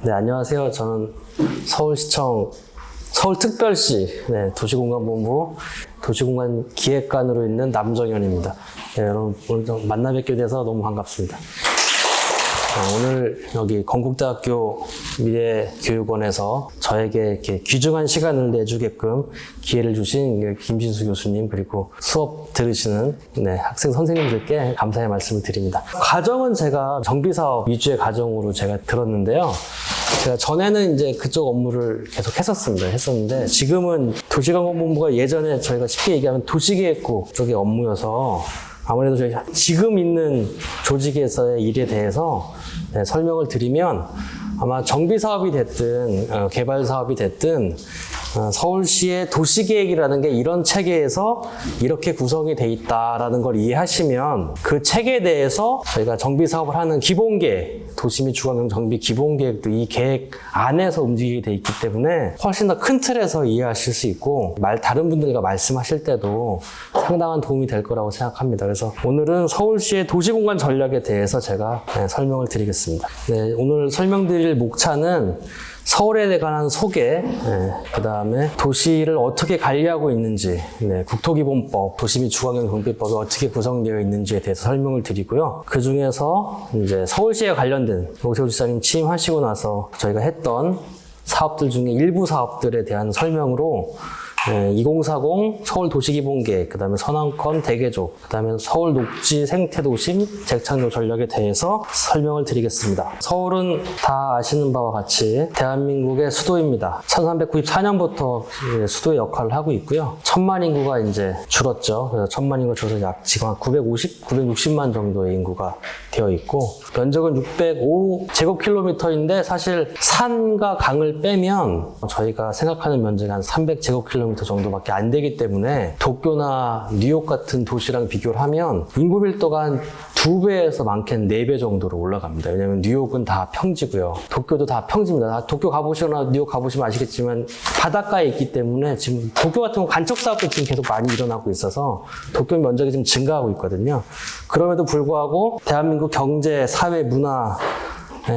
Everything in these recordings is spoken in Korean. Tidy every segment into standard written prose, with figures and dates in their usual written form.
네, 안녕하세요. 저는 서울시청 서울특별시 도시공간본부 도시공간기획관으로 있는 남정현입니다. 네, 여러분 오늘 좀 만나 뵙게 돼서 너무 반갑습니다. 오늘 여기 건국대학교 미래교육원에서 저에게 이렇게 귀중한 시간을 내주게끔 기회를 주신 김진수 교수님 그리고 수업 들으시는 학생 선생님들께 감사의 말씀을 드립니다. 과정은 제가 정비사업 위주의 과정으로 제가 들었는데요. 제가 전에는 이제 그쪽 업무를 계속 했었는데 지금은 도시관광본부가 예전에 저희가 쉽게 얘기하면 도시계획국 쪽의 업무여서 아무래도 저희 지금 있는 조직에서의 일에 대해서 설명을 드리면 아마 정비 사업이 됐든 개발 사업이 됐든 서울시의 도시계획이라는 게 이런 체계에서 이렇게 구성이 돼 있다라는 걸 이해하시면 그 체계에 대해서 저희가 정비 사업을 하는 기본계획, 도시 및 주거환경 정비 기본계획도 이 계획 안에서 움직이게 돼 있기 때문에 훨씬 더 큰 틀에서 이해하실 수 있고 다른 분들과 말씀하실 때도 상당한 도움이 될 거라고 생각합니다. 그래서 오늘은 서울시의 도시공간 전략에 대해서 제가 설명을 드리겠습니다. 오늘 설명드릴 목차는 서울에 관한 소개, 그 다음에 도시를 어떻게 관리하고 있는지, 국토기본법, 도시 및 주거환경 정비법이 어떻게 구성되어 있는지에 대해서 설명을 드리고요. 그 중에서 이제 서울시에 관련된 오세훈 지사님 취임하시고 나서 저희가 했던 사업들 중에 일부 사업들에 대한 설명으로 2040 서울도시기본계획, 그 다음에 선왕권 대개조, 그 다음에 서울 녹지 생태도심 재창조 전략에 대해서 설명을 드리겠습니다. 서울은 다 아시는 바와 같이 대한민국의 수도입니다. 1394년부터 수도의 역할을 하고 있고요. 1000만 인구가 이제 줄었죠. 그래서 1000만 인구가 줄어서 약 지금 한 960만 정도의 인구가 되어 있고, 면적은 605제곱킬로미터인데 사실 산과 강을 빼면 저희가 생각하는 면적이 한 300제곱킬로미터 정도밖에 안 되기 때문에 도쿄나 뉴욕 같은 도시랑 비교를 하면 인구 밀도가 한 2배에서 많게는 4배 정도로 올라갑니다. 왜냐면 뉴욕은 다 평지고요. 도쿄도 다 평지입니다. 도쿄 가보시거나 뉴욕 가보시면 아시겠지만 바닷가에 있기 때문에 지금 도쿄 같은 건 간척 사업도 지금 계속 많이 일어나고 있어서 도쿄 면적이 지금 증가하고 있거든요. 그럼에도 불구하고 대한민국 경제, 사회, 문화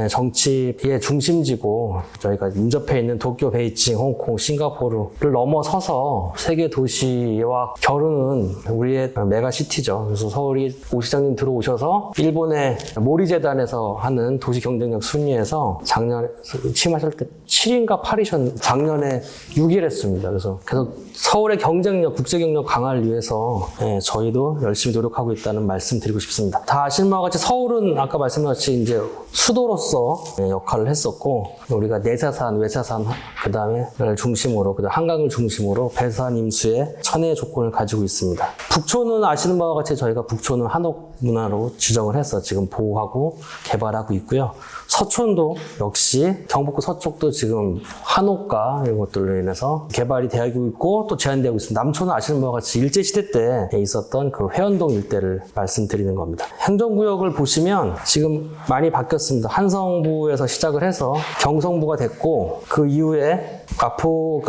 정치의 중심지고 저희가 인접해 있는 도쿄, 베이징, 홍콩, 싱가포르를 넘어서서 세계 도시와 겨루는 우리의 메가시티죠. 그래서 서울이 오 시장님 들어오셔서 일본의 모리재단에서 하는 도시 경쟁력 순위에서 작년에 취임하실 때 7인가 8이셨 작년에 6위 했습니다. 그래서 계속 서울의 경쟁력, 국제 경력 강화를 위해서 저희도 열심히 노력하고 있다는 말씀 드리고 싶습니다. 다 아시는 바와 같이 서울은 아까 말씀드렸듯이 이제 수도로서 역할을 했었고, 우리가 내사산, 외사산, 그 다음에 중심으로, 그 다음 한강을 중심으로 배산 임수의 천혜의 조건을 가지고 있습니다. 북촌은 아시는 바와 같이 저희가 북촌은 한옥 문화로 지정을 해서 지금 보호하고 개발하고 있고요. 서촌도 역시 경북구 서쪽도 지금 한옥과 이런 것들로 인해서 개발이 되고 있고 또 제한되고 있습니다. 남촌은 아시는 바와 같이 일제시대 때 있었던 그 회원동 일대를 말씀드리는 겁니다. 행정구역을 보시면 지금 많이 바뀌었습니다. 한성부에서 시작을 해서 경성부가 됐고, 그 이후에 앞으로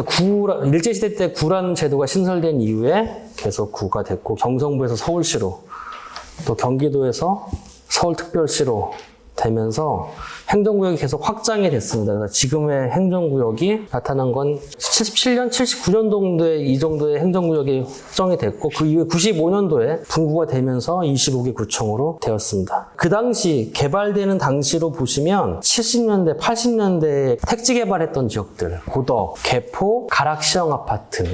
일제시대 때 구라는 제도가 신설된 이후에 계속 구가 됐고, 경성부에서 서울시로, 또 경기도에서 서울특별시로 되면서 행정구역이 계속 확장이 됐습니다. 그래서 지금의 행정구역이 나타난 건 77년, 79년 정도에 이 정도의 행정구역이 확정이 됐고, 그 이후에 95년도에 분구가 되면서 25개 구청으로 되었습니다. 그 당시 개발되는 당시로 보시면 70년대, 80년대에 택지 개발했던 지역들, 고덕, 개포, 가락 시형아파트,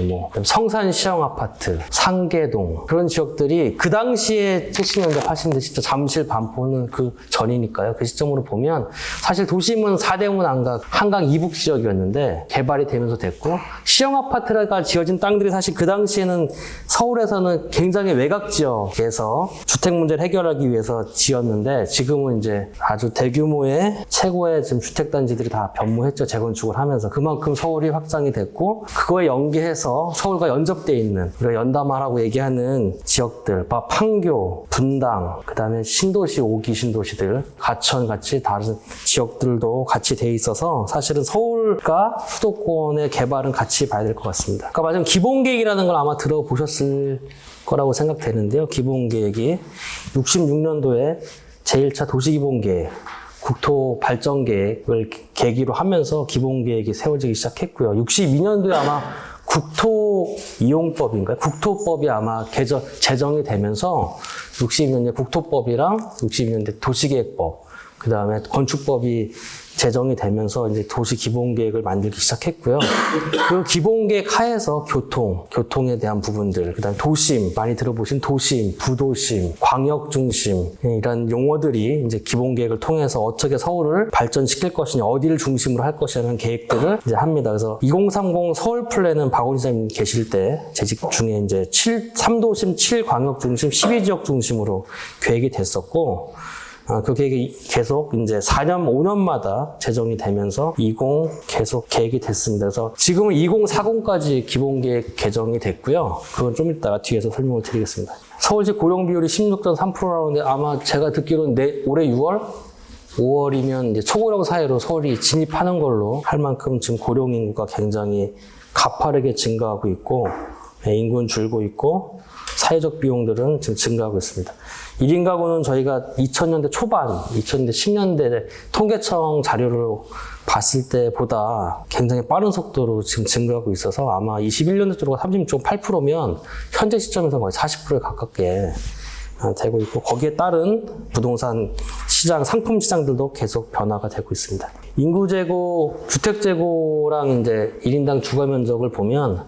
성산 시형아파트, 상계동, 그런 지역들이 그 당시에 70년대, 80년대 시점 잠실, 반포는 그 전이니까요. 그 시점으로 보면 사실 도심은 4대문 안각, 한강 이북 지역이었는데 개발이 되면서 됐고, 시형아파트가 지어진 땅들이 사실 그 당시에는 서울에서는 굉장히 외곽 지역에서 주택 문제를 해결하기 위해서 지었는데, 지금은 이제 아주 대규모의 최고의 지금 주택단지들이 다 변모했죠. 재건축을 하면서. 그만큼 서울이 확장이 됐고, 그거에 연계해서 서울과 연접되어 있는, 우리가 연담하라고 얘기하는 지역들, 판교, 분당, 그 다음에 신도시, 5기 신도시들, 가천 같이 다른 지역들도 같이 돼 있어서 사실은 서울과 수도권의 개발은 같이 봐야 될 것 같습니다. 아까 말씀 기본계획이라는 걸 아마 들어보셨을 거라고 생각되는데요. 기본계획이 66년도에 제1차 도시기본계획 국토 발전 계획을 계기로 하면서 기본 계획이 세워지기 시작했고요. 62년도에 아마 국토이용법인가요? 국토법이 아마 제정이 되면서 62년대 국토법이랑 62년대 도시계획법, 그 다음에 건축법이 제정이 되면서 이제 도시 기본계획을 만들기 시작했고요. 그 기본계획 하에서 교통에 대한 부분들, 그 다음에 도심, 많이 들어보신 도심, 부도심, 광역중심, 이런 용어들이 이제 기본계획을 통해서 어떻게 서울을 발전시킬 것이냐, 어디를 중심으로 할 것이냐는 계획들을 이제 합니다. 그래서 2030 서울 플랜은 박원희 선생님 계실 때 재직 중에 이제 3도심, 7광역중심, 12지역 중심으로 계획이 됐었고, 그 계획이 계속 이제 4년, 5년마다 제정이 되면서 20 계속 계획이 됐습니다. 그래서 지금은 2040까지 기본계획 개정이 됐고요. 그건 좀 이따가 뒤에서 설명을 드리겠습니다. 서울시 고령 비율이 16.3%라는데 아마 제가 듣기로는 올해 5월이면 이제 초고령 사회로 서울이 진입하는 걸로 할 만큼 지금 고령 인구가 굉장히 가파르게 증가하고 있고, 인구는 줄고 있고, 사회적 비용들은 지금 증가하고 있습니다. 1인 가구는 저희가 2000년대 초반, 2000년대 10년대 통계청 자료로 봤을 때보다 굉장히 빠른 속도로 지금 증가하고 있어서 아마 21년도 쪽으로 36.8%면 현재 시점에서 거의 40%에 가깝게 되고 있고, 거기에 따른 부동산 시장, 상품 시장들도 계속 변화가 되고 있습니다. 인구 재고, 주택 재고랑 이제 1인당 주거 면적을 보면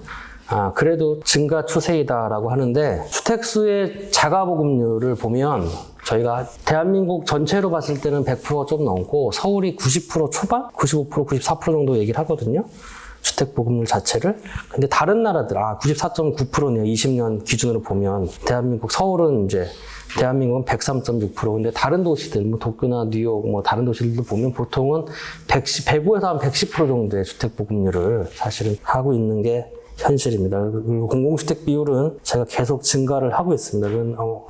그래도 증가 추세이다라고 하는데, 주택수의 자가보급률을 보면 저희가 대한민국 전체로 봤을 때는 100%가 좀 넘고 서울이 90% 초반? 95%, 94% 정도 얘기를 하거든요. 주택보급률 자체를. 근데 다른 나라들, 94.9%네요. 20년 기준으로 보면. 서울은 이제 대한민국은 103.6%. 근데 다른 도시들, 뭐 도쿄나 뉴욕, 뭐 다른 도시들도 보면 보통은 105에서 한 110% 정도의 주택보급률을 사실은 하고 있는 게 현실입니다. 그리고 공공주택 비율은 제가 계속 증가를 하고 있습니다.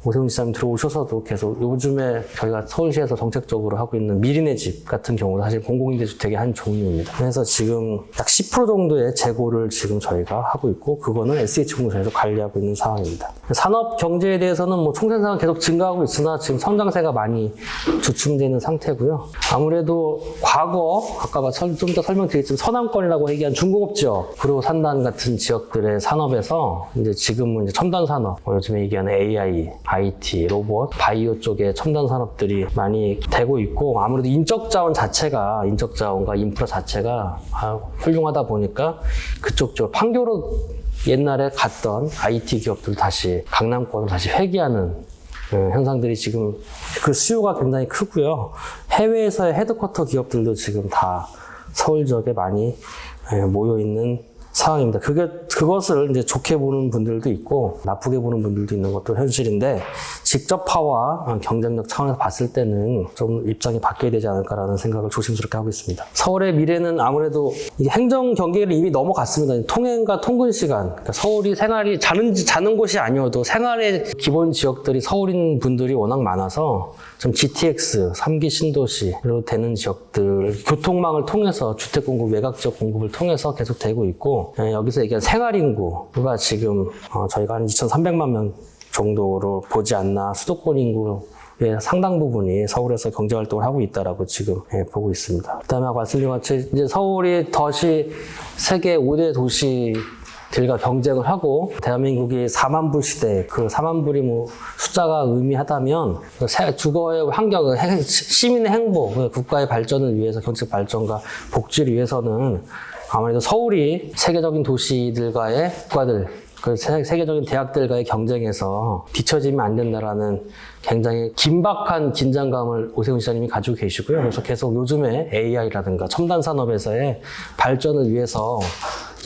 오세훈 지사님 들어오셔서도 계속 요즘에 저희가 서울시에서 정책적으로 하고 있는 미리네 집 같은 경우도 사실 공공임대주택의 한 종류입니다. 그래서 지금 약 10% 정도의 재고를 지금 저희가 하고 있고, 그거는 SH공사에서 관리하고 있는 상황입니다. 산업 경제에 대해서는 뭐 총생산은 계속 증가하고 있으나 지금 성장세가 많이 주춤되어 있는 상태고요. 아무래도 과거, 아까 좀 더 설명드리겠지만 서남권이라고 얘기한 중공업지역, 그리고 산단 같은 지역들의 산업에서 이제 지금은 이제 첨단 산업, 요즘에 얘기하는 AI, IT, 로봇, 바이오 쪽의 첨단 산업들이 많이 되고 있고, 아무래도 인적 자원과 인프라 자체가 훌륭하다 보니까 그쪽 판교로 옛날에 갔던 IT 기업들 다시 강남권으로 다시 회귀하는 현상들이 지금, 그 수요가 굉장히 크고요. 해외에서의 헤드쿼터 기업들도 지금 다 서울 지역에 많이 모여 있는 상황입니다. 그것을 이제 좋게 보는 분들도 있고 나쁘게 보는 분들도 있는 것도 현실인데, 직접화와 경쟁력 차원에서 봤을 때는 좀 입장이 바뀌어야 되지 않을까라는 생각을 조심스럽게 하고 있습니다. 서울의 미래는 아무래도 행정 경계를 이미 넘어갔습니다. 통행과 통근 시간, 그러니까 서울이 생활이 자는 곳이 아니어도 생활의 기본 지역들이 서울인 분들이 워낙 많아서 좀 GTX, 3기 신도시로 되는 지역들, 교통망을 통해서 주택 공급, 외곽 지역 공급을 통해서 계속 되고 있고, 여기서 얘기한 생활 인구가 지금 저희가 한 2,300만 명 정도로 보지 않나, 수도권 인구의 상당 부분이 서울에서 경제활동을 하고 있다라고 지금 보고 있습니다. 그 다음에 아까 말씀드린 것처럼 이제 서울이 다시 세계 5대 도시들과 경쟁을 하고, 대한민국이 4만 불 시대, 그 4만 불이 뭐 숫자가 의미하다면 주거의 환경, 시민의 행복, 국가의 발전을 위해서, 경제 발전과 복지를 위해서는 아무래도 서울이 세계적인 도시들과의 국가들, 그 세계적인 대학들과의 경쟁에서 뒤처지면 안 된다라는 굉장히 긴박한 긴장감을 오세훈 시장님이 가지고 계시고요. 그래서 계속 요즘에 AI라든가 첨단 산업에서의 발전을 위해서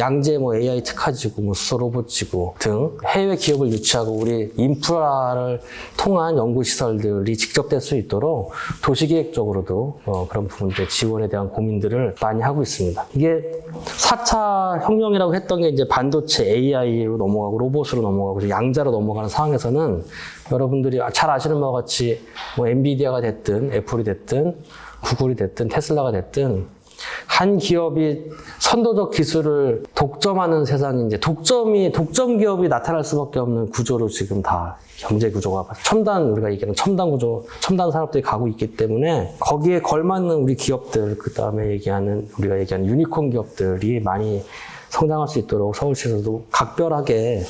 양재 AI 특화지구, 수소 로봇지구 등 해외 기업을 유치하고 우리 인프라를 통한 연구시설들이 직접 될 수 있도록 도시계획적으로도 그런 부분들 지원에 대한 고민들을 많이 하고 있습니다. 이게 4차 혁명이라고 했던 게 이제 반도체 AI로 넘어가고 로봇으로 넘어가고 양자로 넘어가는 상황에서는 여러분들이 잘 아시는 바와 같이 엔비디아가 됐든 애플이 됐든 구글이 됐든 테슬라가 됐든 한 기업이 선도적 기술을 독점하는 세상이 이제 독점 기업이 나타날 수밖에 없는 구조로 지금 다 경제 구조가 우리가 얘기하는 첨단 구조, 첨단 산업들이 가고 있기 때문에 거기에 걸맞는 우리 기업들, 그 다음에 우리가 얘기하는 유니콘 기업들이 많이 성장할 수 있도록 서울시에서도 각별하게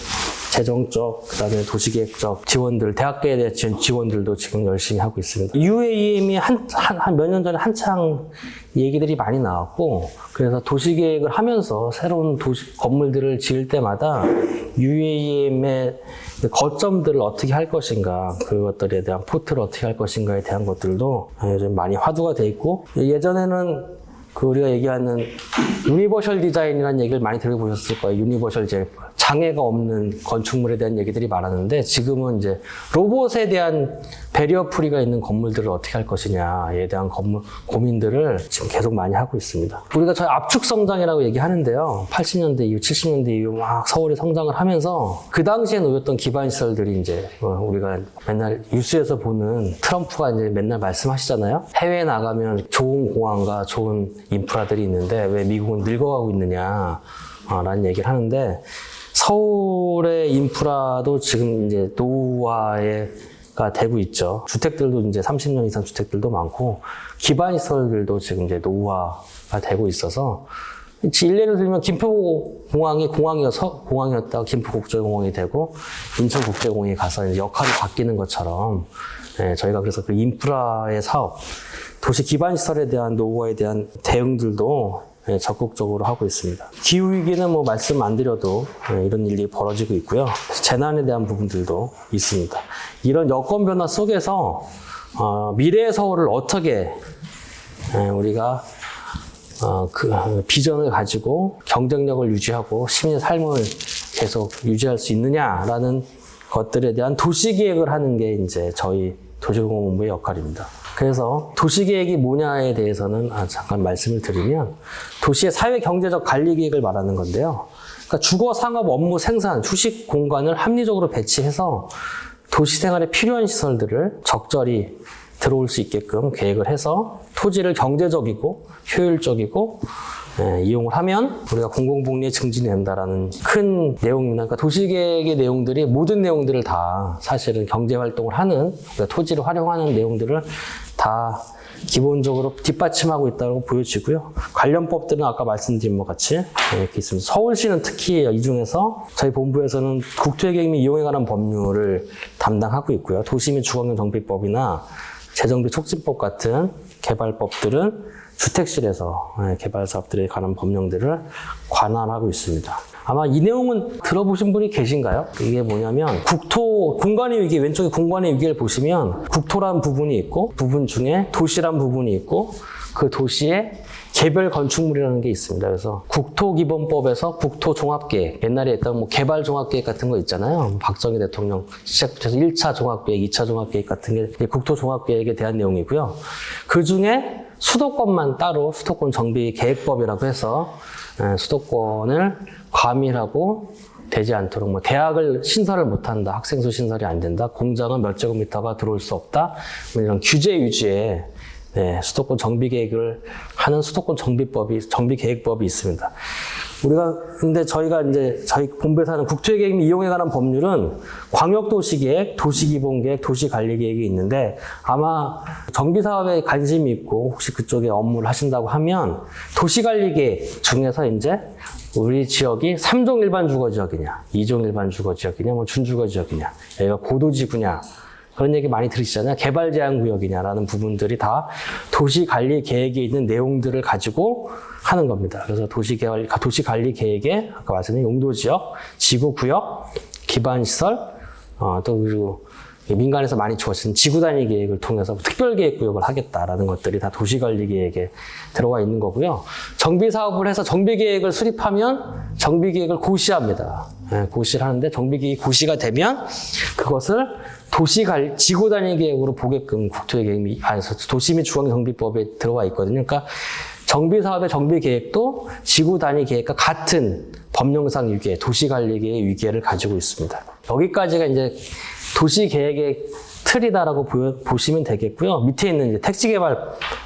재정적, 그 다음에 도시계획적 지원들, 대학교에 대한 지원들도 지금 열심히 하고 있습니다. UAM이 한 몇 년 전에 한창 얘기들이 많이 나왔고, 그래서 도시계획을 하면서 새로운 건물들을 지을 때마다 UAM의 거점들을 어떻게 할 것인가, 그것들에 대한 포트를 어떻게 할 것인가에 대한 것들도 요즘 많이 화두가 돼 있고, 예전에는 우리가 얘기하는 유니버셜 디자인이라는 얘기를 많이 들어보셨을 거예요. 유니버셜 디자인. 장애가 없는 건축물에 대한 얘기들이 많았는데 지금은 이제 로봇에 대한 배리어 프리가 있는 건물들을 어떻게 할 것이냐에 대한 고민들을 지금 계속 많이 하고 있습니다. 우리가 저희 압축 성장이라고 얘기하는데요. 80년대 이후, 70년대 이후 막 서울이 성장을 하면서 그 당시에 놓였던 기반 시설들이 이제 우리가 맨날 뉴스에서 보는 트럼프가 이제 맨날 말씀하시잖아요. 해외에 나가면 좋은 공항과 좋은 인프라들이 있는데 왜 미국은 늙어가고 있느냐 라는 얘기를 하는데 서울의 인프라도 지금 이제 노후화가 되고 있죠. 주택들도 이제 30년 이상 주택들도 많고 기반 시설들도 지금 이제 노후화가 되고 있어서 일례를 들면 김포공항이 공항이었다가 김포국제공항이 되고 인천국제공항이 가서 이제 역할이 바뀌는 것처럼 저희가 그래서 그 인프라의 사업, 도시 기반 시설에 대한 노후화에 대한 대응들도 적극적으로 하고 있습니다. 기후위기는 뭐 말씀 안 드려도 이런 일이 벌어지고 있고요. 재난에 대한 부분들도 있습니다. 이런 여건 변화 속에서 미래의 서울을 어떻게 우리가 그 비전을 가지고 경쟁력을 유지하고 시민의 삶을 계속 유지할 수 있느냐라는 것들에 대한 도시계획을 하는 게 이제 저희 도시공원본부의 역할입니다. 그래서 도시계획이 뭐냐에 대해서는 잠깐 말씀을 드리면 도시의 사회경제적 관리계획을 말하는 건데요. 그러니까 주거, 상업, 업무, 생산, 휴식 공간을 합리적으로 배치해서 도시생활에 필요한 시설들을 적절히 들어올 수 있게끔 계획을 해서 토지를 경제적이고 효율적이고 이용을 하면 우리가 공공복리에 증진이 된다라는 큰 내용입니다. 그러니까 도시계획의 내용들이 모든 내용들을 다 사실은 경제활동을 하는, 그러니까 토지를 활용하는 내용들을 다 기본적으로 뒷받침하고 있다고 보여지고요. 관련 법들은 아까 말씀드린 것 같이 이렇게 있습니다. 서울시는 특히 이 중에서 저희 본부에서는 국토계획 및 이용에 관한 법률을 담당하고 있고요. 도시 및 주거환경 정비법이나 재정비 촉진법 같은 개발법들은 주택실에서 개발 사업들에 관한 법령들을 관할하고 있습니다. 아마 이 내용은 들어보신 분이 계신가요? 이게 뭐냐면 공간의 위기, 왼쪽에 공간의 위기를 보시면 국토란 부분이 있고 부분 중에 도시란 부분이 있고 그 도시에 개별 건축물이라는 게 있습니다. 그래서 국토기본법에서 국토종합계획, 옛날에 했던 뭐 개발종합계획 같은 거 있잖아요. 박정희 대통령 시작부터 해서 1차 종합계획, 2차 종합계획 같은 게 국토종합계획에 대한 내용이고요. 그 중에 수도권만 따로 수도권 정비계획법이라고 해서 수도권을 과밀하고 되지 않도록 뭐 대학을 신설을 못한다, 학생수 신설이 안 된다, 공장은 몇 제곱미터가 들어올 수 없다, 뭐 이런 규제 위주의 수도권 정비계획을 하는 수도권 정비계획법이 있습니다. 근데 저희가 이제 저희 본부에서 하는 국토계획 및 이용에 관한 법률은 광역도시계획, 도시기본계획, 도시관리계획이 있는데 아마 정비사업에 관심이 있고 혹시 그쪽에 업무를 하신다고 하면 도시관리계획 중에서 이제 우리 지역이 3종 일반 주거지역이냐, 2종 일반 주거지역이냐, 뭐 준주거지역이냐, 여기가 고도지구냐, 그런 얘기 많이 들으시잖아요. 개발 제한 구역이냐라는 부분들이 다 도시관리 계획에 있는 내용들을 가지고 하는 겁니다. 그래서 도시관리 계획에 아까 말씀드린 용도지역, 지구구역, 기반시설, 또 그리고 민간에서 많이 주어진 지구단위 계획을 통해서 특별계획구역을 하겠다라는 것들이 다 도시관리계획에 들어와 있는 거고요. 정비사업을 해서 정비계획을 수립하면 정비계획을 고시합니다. 고시를 하는데 정비계획이 고시가 되면 그것을 지구단위 계획으로 보게끔 국토계획 도시 및 주거정비법에 들어와 있거든요. 그러니까 정비사업의 정비계획도 지구단위 계획과 같은 법령상 위계, 도시관리계획 위계를 가지고 있습니다. 여기까지가 이제 도시계획의 틀이다라고 보시면 되겠고요. 밑에 있는 이제 택지개발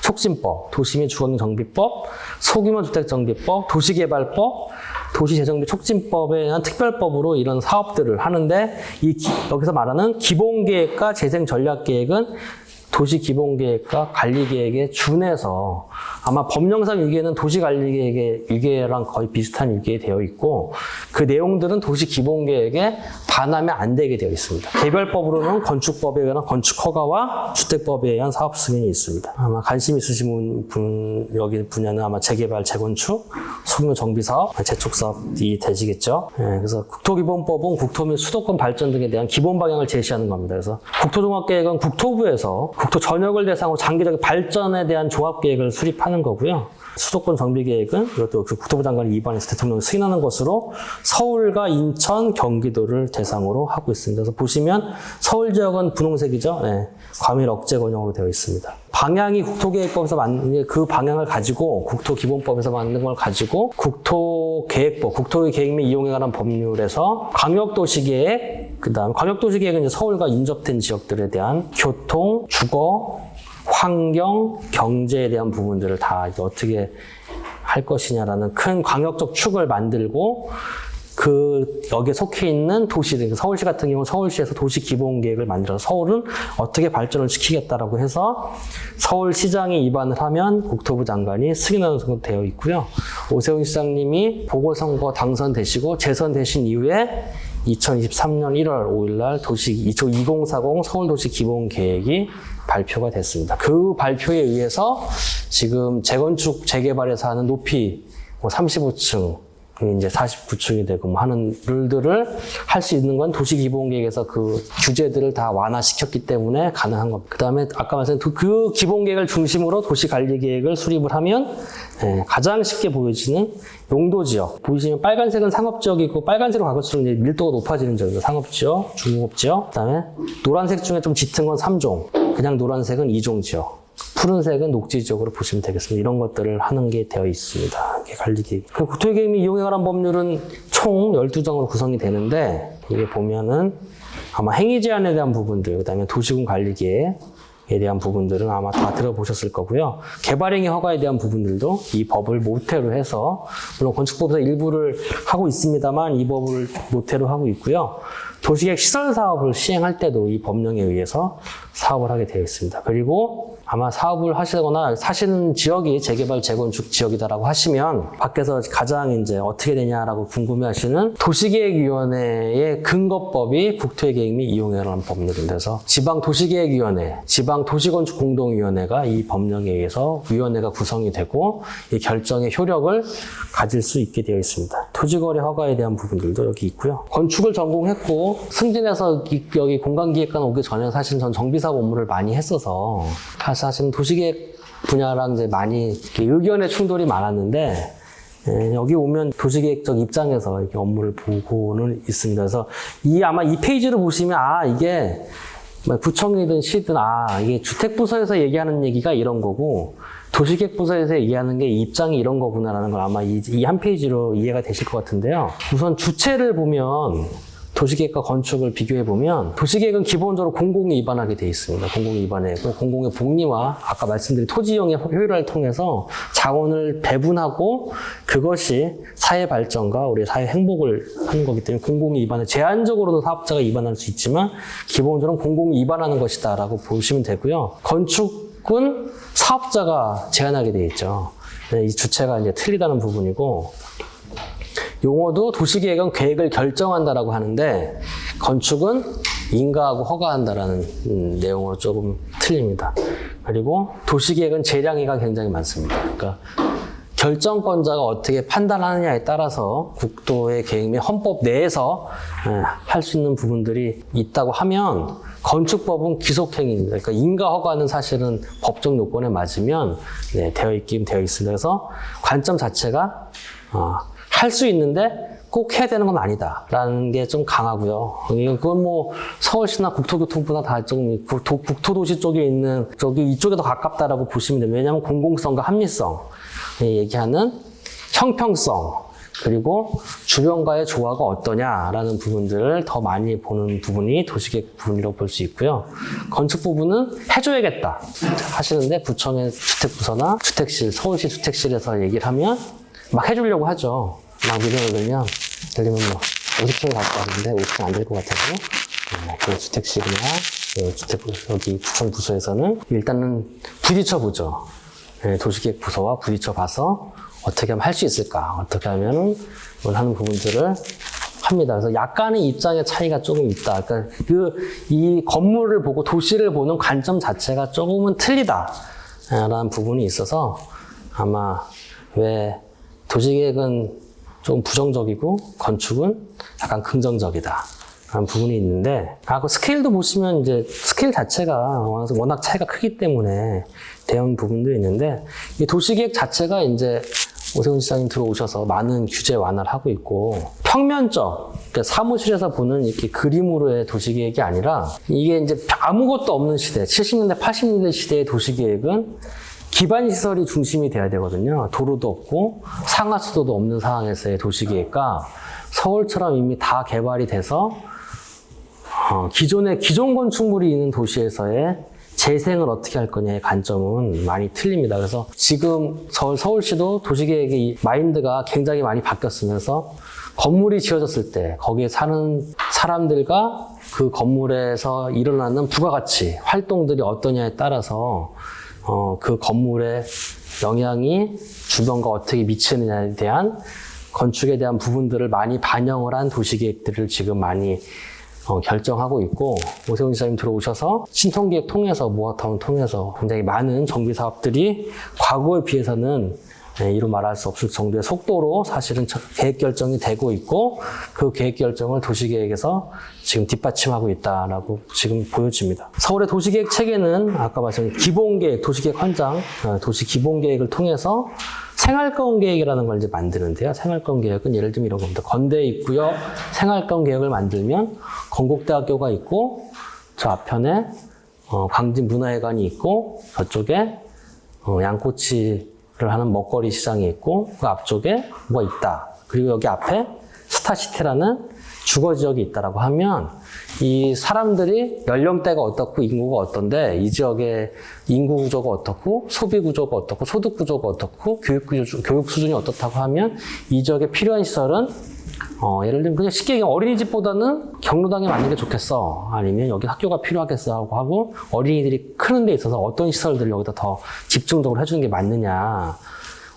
촉진법, 도시민 주거정비법, 소규모 주택정비법, 도시개발법, 도시재정비 촉진법에 의한 특별법으로 이런 사업들을 하는데 여기서 말하는 기본계획과 재생전략계획은 도시기본계획과 관리계획에 준해서 아마 법령상 유계는 도시관리계획의 유계랑 거의 비슷한 유계에 되어 있고 그 내용들은 도시기본계획에 반하면 안 되게 되어 있습니다. 개별법으로는 건축법에 의한 건축허가와 주택법에 의한 사업 승인이 있습니다. 아마 관심 있으신 분 여기 분야는 아마 재개발, 재건축, 소규모 정비사업, 재촉사업이 되시겠죠. 그래서 국토기본법은 국토 및 수도권 발전 등에 대한 기본 방향을 제시하는 겁니다. 그래서 국토종합계획은 국토부에서 국토 전역을 대상으로 장기적인 발전에 대한 종합계획을 수립하는 거고요. 수도권 정비계획은 이것도 국토부 장관이 입안해서 대통령이 승인하는 것으로 서울과 인천, 경기도를 대상으로 하고 있습니다. 그래서 보시면 서울 지역은 분홍색이죠. 네, 과밀 억제 권역으로 되어 있습니다. 방향이 국토계획법에서 만든 그 방향을 가지고 국토기본법에서 만든 걸 가지고 국토계획법, 국토계획 및 이용에 관한 법률에서 광역도시계획, 그다음 광역도시계획은 이제 서울과 인접된 지역들에 대한 교통, 주거, 환경, 경제에 대한 부분들을 다 어떻게 할 것이냐라는 큰 광역적 축을 만들고 여기에 속해 있는 도시들, 서울시 같은 경우는 서울시에서 도시 기본 계획을 만들어서 서울은 어떻게 발전을 시키겠다라고 해서 서울시장이 입안을 하면 국토부 장관이 승인하는 것으로 되어 있고요. 오세훈 시장님이 보궐선거 당선되시고 재선되신 이후에 2023년 1월 5일 날 2040 서울도시 기본 계획이 발표가 됐습니다. 그 발표에 의해서 지금 재건축, 재개발에서 하는 높이 35층, 이제 49층이 되고 하는 룰들을 할 수 있는 건 도시기본계획에서 그 규제들을 다 완화시켰기 때문에 가능한 겁니다. 그 다음에 아까 말씀드린 그 기본계획을 중심으로 도시관리계획을 수립을 하면 가장 쉽게 보여지는 용도지역. 보시면 빨간색은 상업지역이고 빨간색으로 갈수록 밀도가 높아지는 지역이죠. 상업지역, 중공업지역. 그 다음에 노란색 중에 좀 짙은 건 3종. 그냥 노란색은 2종 지역. 푸른색은 녹지 지역으로 보시면 되겠습니다. 이런 것들을 하는 게 되어 있습니다. 관리계획. 국토계획 및 이용에 관한 법률은 총 12장으로 구성이 되는데, 이게 보면은 아마 행위 제한에 대한 부분들, 그 다음에 도시군 관리계획에 대한 부분들은 아마 다 들어보셨을 거고요. 개발행위 허가에 대한 부분들도 이 법을 모태로 해서, 물론 건축법에서 일부를 하고 있습니다만 이 법을 모태로 하고 있고요. 도시계획 시설 사업을 시행할 때도 이 법령에 의해서 사업을 하게 되어 있습니다. 그리고 아마 사업을 하시거나 사시는 지역이 재개발, 재건축 지역이다라고 하시면 밖에서 가장 이제 어떻게 되냐라고 궁금해하시는 도시계획위원회의 근거법이 국토계획 및 이용에 관한 법률인데, 그래서 지방도시계획위원회, 지방도시건축공동위원회가 이 법령에 의해서 위원회가 구성이 되고 이 결정의 효력을 가질 수 있게 되어 있습니다. 토지거래 허가에 대한 부분들도 여기 있고요. 건축을 전공했고 승진해서 여기 공간기획관 오기 전에 사실 전 정비사업 업무를 많이 했어서 사실은 도시계획 분야랑 이제 많이 의견의 충돌이 많았는데, 여기 오면 도시계획적 입장에서 이렇게 업무를 보고는 있습니다. 그래서 아마 이 페이지를 보시면 이게 구청이든 시든 이게 주택부서에서 얘기하는 얘기가 이런 거고 도시계획부서에서 얘기하는 게 입장이 이런 거구나라는 걸 아마 이 한 페이지로 이해가 되실 것 같은데요. 우선 주체를 보면 도시계획과 건축을 비교해보면 도시계획은 기본적으로 공공에 입안하게 되어 있습니다. 공공에 입안하고 공공의 복리와 아까 말씀드린 토지 이용의 효율화를 통해서 자원을 배분하고 그것이 사회 발전과 우리 사회 행복을 하는 거기 때문에 공공에 입안해 제한적으로는 사업자가 입안할 수 있지만 기본적으로 공공에 입안하는 것이다 라고 보시면 되고요. 건축은 사업자가 제한하게 되어 있죠. 이 주체가 이제 틀리다는 부분이고, 용어도 도시계획은 계획을 결정한다라고 하는데 건축은 인가하고 허가한다라는 내용으로 조금 틀립니다. 그리고 도시계획은 재량의가 굉장히 많습니다. 그러니까 결정권자가 어떻게 판단하느냐에 따라서 국토의 계획 및 헌법 내에서 할 수 있는 부분들이 있다고 하면, 건축법은 귀속행위입니다. 그러니까 인가 허가는 사실은 법적 요건에 맞으면 되어 있긴 되어 있습니다. 그래서 관점 자체가 할 수 있는데 꼭 해야 되는 건 아니다라는 게 좀 강하고요. 그건 뭐 서울시나 국토교통부나 다 좀 국토도시 쪽에 있는 이쪽에 더 가깝다라고 보시면 됩니다. 왜냐하면 공공성과 합리성 얘기하는 형평성, 그리고 주변과의 조화가 어떠냐라는 부분들을 더 많이 보는 부분이 도시계획 부분이라고 볼 수 있고요. 건축 부분은 해줘야겠다 하시는데 부청의 주택부서나 주택실, 서울시 주택실에서 얘기를 하면 막 해주려고 하죠. 막 밀어넣으면 예를 들면 뭐 50층을 갖고 왔는데 50층 안 될 것 같아서 그 주택실이나 여기 부청 부서에서는 일단은 부딪혀 보죠. 도시계획 부서와 부딪혀 봐서 어떻게 하면 할 수 있을까, 어떻게 하면 하는 부분들을 합니다. 그래서 약간의 입장의 차이가 조금 있다. 그러니까 이 건물을 보고 도시를 보는 관점 자체가 조금은 틀리다라는 부분이 있어서 아마 왜 도시계획은 좀 부정적이고 건축은 약간 긍정적이다 라는 부분이 있는데, 그 스케일도 보시면 이제 스케일 자체가 워낙 차이가 크기 때문에 대형 부분도 있는데, 이 도시계획 자체가 이제 오세훈 시장님 들어오셔서 많은 규제 완화를 하고 있고, 평면적, 그러니까 사무실에서 보는 이렇게 그림으로의 도시계획이 아니라, 이게 이제 아무것도 없는 시대, 70년대, 80년대 시대의 도시계획은 기반시설이 중심이 돼야 되거든요. 도로도 없고 상하수도도 없는 상황에서의 도시계획과 서울처럼 이미 다 개발이 돼서 기존 건축물이 있는 도시에서의 재생을 어떻게 할 거냐의 관점은 많이 틀립니다. 그래서 지금 서울시도 도시계획의 마인드가 굉장히 많이 바뀌었으면서 건물이 지어졌을 때 거기에 사는 사람들과 그 건물에서 일어나는 부가가치 활동들이 어떠냐에 따라서 그 건물의 영향이 주변과 어떻게 미치느냐에 대한 건축에 대한 부분들을 많이 반영을 한 도시계획들을 지금 많이 결정하고 있고, 오세훈 시장님 들어오셔서 신통계획 통해서 모아타운 통해서 굉장히 많은 정비 사업들이 과거에 비해서는 이루 말할 수 없을 정도의 속도로 사실은 계획 결정이 되고 있고, 그 계획 결정을 도시계획에서 지금 뒷받침하고 있다라고 지금 보여집니다. 서울의 도시계획 체계는 아까 말씀드린 기본계획, 도시계획 헌장, 도시 기본계획을 통해서 생활권 계획이라는 걸 이제 만드는데요. 생활권 계획은 예를 들면 이런 겁니다. 건대에 있고요. 생활권 계획을 만들면 건국대학교가 있고, 저 앞편에 광진문화회관이 있고, 저쪽에 양꼬치 를 하는 먹거리 시장이 있고, 그 앞쪽에 뭐가 있다. 그리고 여기 앞에 스타시티라는 주거 지역이 있다라고 하면, 이 사람들이 연령대가 어떻고 인구가 어떤데, 이 지역의 인구 구조가 어떻고, 소비 구조가 어떻고, 소득 구조가 어떻고, 교육 수준이 어떻다고 하면, 이 지역에 필요한 시설은 예를 들면 그냥 쉽게 얘기하면 어린이집보다는 경로당에 맞는 게 좋겠어. 아니면 여기 학교가 필요하겠어 하고 어린이들이 크는 데 있어서 어떤 시설들을 여기다 더 집중적으로 해주는 게 맞느냐.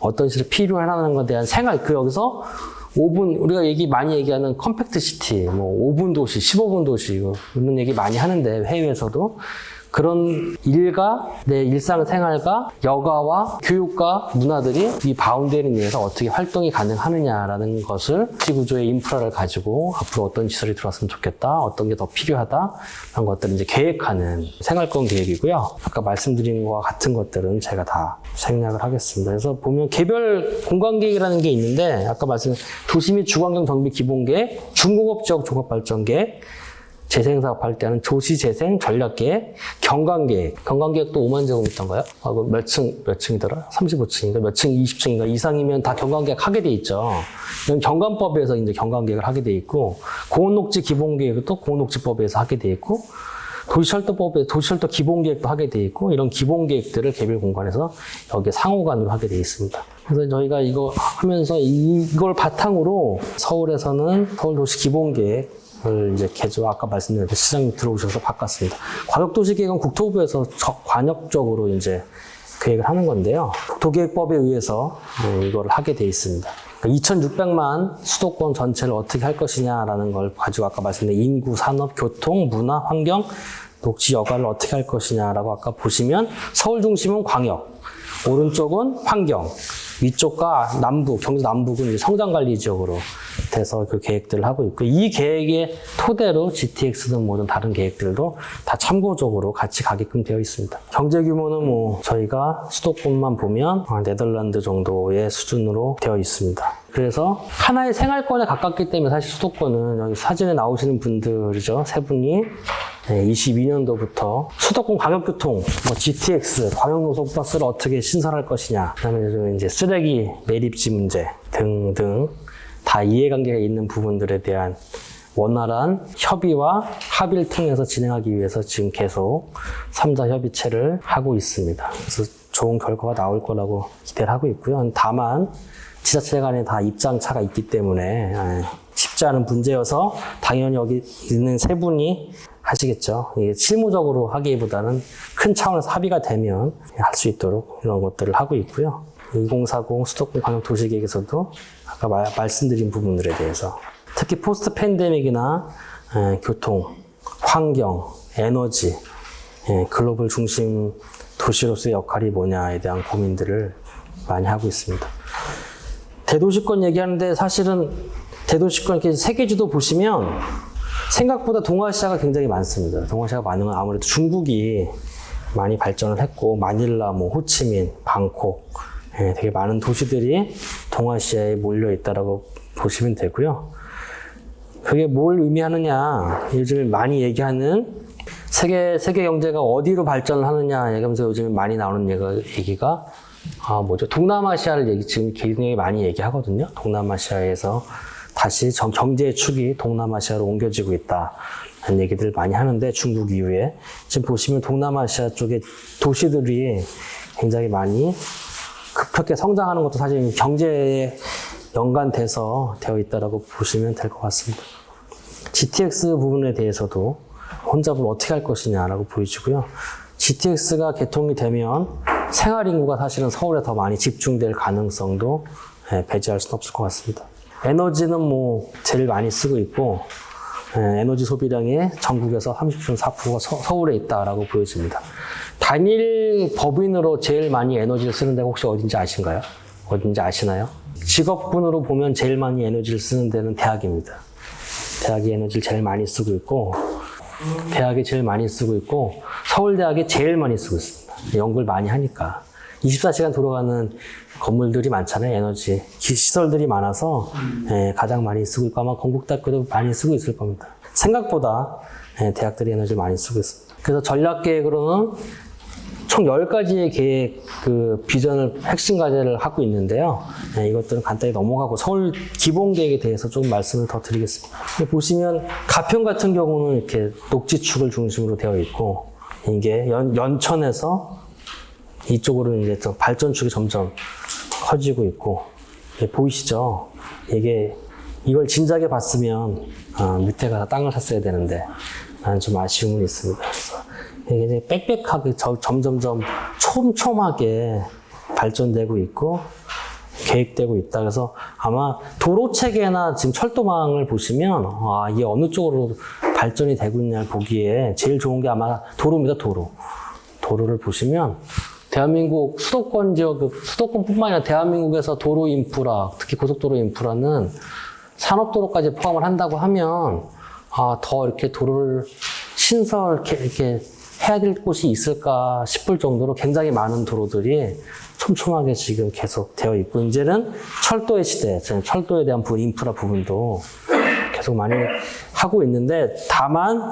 어떤 시설이 필요하다는 것에 대한 생각, 여기서 5분, 우리가 많이 얘기하는 컴팩트 시티, 5분 도시, 15분 도시, 이런 얘기 많이 하는데 해외에서도 그런 일과 내 일상생활과 여가와 교육과 문화들이 이 바운더리에 의해서 어떻게 활동이 가능하느냐라는 것을 도시구조의 인프라를 가지고 앞으로 어떤 시설이 들어왔으면 좋겠다, 어떤 게 더 필요하다, 그런 것들을 이제 계획하는 생활권 계획이고요. 아까 말씀드린 것과 같은 것들은 제가 다 생략을 하겠습니다. 그래서 보면 개별 공간계획이라는 게 있는데, 아까 말씀드린 도시 및 주거환경 정비 기본계획, 중공업지역 종합발전계획, 재생사업 할 때는 도시재생 전략계획, 경관계획. 경관계획도 5만 제곱미터인가요? 몇 층이더라? 35층인가? 몇 층, 20층인가? 이상이면 다 경관계획 하게 돼 있죠. 이건 경관법에서 이제 경관계획을 하게 돼 있고, 공원녹지 기본계획도 공원녹지법에서 하게 돼 있고, 도시철도법에 도시철도 기본계획도 하게 돼 있고, 이런 기본계획들을 개별 공간에서 여기에 상호간으로 하게 돼 있습니다. 그래서 저희가 이거 하면서 이걸 바탕으로 서울에서는 서울도시 기본계획 을 이제 아까 말씀드린 시장님 들어오셔서 바꿨습니다. 과격도시계획은 국토부에서 관역적으로 이제 계획을 하는 건데요. 국토계획법에 의해서 이걸 하게 돼 있습니다. 2,600만 수도권 전체를 어떻게 할 것이냐라는 걸 가지고 아까 말씀드린 인구, 산업, 교통, 문화, 환경, 녹지, 여가를 어떻게 할 것이냐라고 아까 보시면 서울 중심은 광역, 오른쪽은 환경, 위쪽과 남북, 경기도 남북은 이제 성장관리 지역으로 돼서 그 계획들을 하고 있고, 이 계획의 토대로 GTX든 모든 다른 계획들도 다 참고적으로 같이 가게끔 되어 있습니다. 경제 규모는 저희가 수도권만 보면 네덜란드 정도의 수준으로 되어 있습니다. 그래서 하나의 생활권에 가깝기 때문에 사실 수도권은 여기 사진에 나오시는 분들이죠. 세 분이 22년도부터 수도권 광역교통, GTX, 광역노선버스를 어떻게 신설할 것이냐, 그다음에 이제 쓰레기 매립지 문제 등등 다 이해관계가 있는 부분들에 대한 원활한 협의와 합의를 통해서 진행하기 위해서 지금 계속 3자 협의체를 하고 있습니다. 그래서 좋은 결과가 나올 거라고 기대를 하고 있고요. 다만 지자체 간에 다 입장 차가 있기 때문에 쉽지 않은 문제여서 당연히 여기 있는 세 분이 하시겠죠. 이게 실무적으로 하기보다는 큰 차원에서 합의가 되면 할 수 있도록 이런 것들을 하고 있고요. 2040 수도권 광역 도시계획에서도 아까 말씀드린 부분들에 대해서 특히 포스트 팬데믹이나 교통, 환경, 에너지, 글로벌 중심 도시로서의 역할이 뭐냐에 대한 고민들을 많이 하고 있습니다. 대도시권 얘기하는데 사실은 대도시권 이렇게 세계지도 보시면 생각보다 동아시아가 굉장히 많습니다. 동아시아가 많은 건 아무래도 중국이 많이 발전을 했고 마닐라, 호치민, 방콕 되게 많은 도시들이 동아시아에 몰려 있다라고 보시면 되고요. 그게 뭘 의미하느냐? 요즘 많이 얘기하는 세계 경제가 어디로 발전을 하느냐 얘기하면서 요즘 많이 나오는 얘기가 동남아시아를 지금 굉장히 많이 얘기하거든요. 동남아시아에서 다시 경제의 축이 동남아시아로 옮겨지고 있다는 얘기들을 많이 하는데 중국 이후에 지금 보시면 동남아시아 쪽의 도시들이 굉장히 많이 급격하게 성장하는 것도 사실 경제에 연관돼서 되어 있다라고 보시면 될 것 같습니다. GTX 부분에 대해서도 혼잡을 어떻게 할 것이냐라고 보여지고요. GTX가 개통이 되면 생활 인구가 사실은 서울에 더 많이 집중될 가능성도 배제할 수는 없을 것 같습니다. 에너지는 제일 많이 쓰고 있고 에너지 소비량의 전국에서 30.4%가 서울에 있다라고 보여집니다. 단일 법인으로 제일 많이 에너지를 쓰는 데가 혹시 어딘지 아신가요? 어딘지 아시나요? 직업군으로 보면 제일 많이 에너지를 쓰는 데는 대학입니다. 대학이 에너지를 제일 많이 쓰고 있고 서울대학이 제일 많이 쓰고 있습니다. 연구를 많이 하니까 24시간 돌아가는 건물들이 많잖아요. 에너지 시설들이 많아서 가장 많이 쓰고 있고 아마 건국대학교도 많이 쓰고 있을 겁니다. 생각보다 대학들이 에너지를 많이 쓰고 있습니다. 그래서 전략계획으로는 총 10가지의 계획, 비전을 핵심 과제를 하고 있는데요. 이것들은 간단히 넘어가고 서울 기본 계획에 대해서 조금 말씀을 더 드리겠습니다. 보시면 가평 같은 경우는 이렇게 녹지축을 중심으로 되어 있고 이게 연천에서 이쪽으로는 이제 발전축이 점점 커지고 있고 보이시죠? 이걸 진작에 봤으면 밑에 가서 땅을 샀어야 되는데 나는 좀 아쉬움은 있습니다. 그래서 이게 이제 빽빽하게 점점점 촘촘하게 발전되고 있고 계획되고 있다. 그래서 아마 도로 체계나 지금 철도망을 보시면 이게 어느 쪽으로 발전이 되고 있냐를 보기에 제일 좋은 게 아마 도로입니다. 도로를 보시면 대한민국 수도권 지역, 수도권뿐만 아니라 대한민국에서 도로 인프라, 특히 고속도로 인프라는 산업도로까지 포함을 한다고 하면 더 이렇게 도로를 이렇게 해야 될 곳이 있을까 싶을 정도로 굉장히 많은 도로들이 촘촘하게 지금 계속 되어 있고 이제는 철도의 시대, 철도에 대한 인프라 부분도 계속 많이 하고 있는데 다만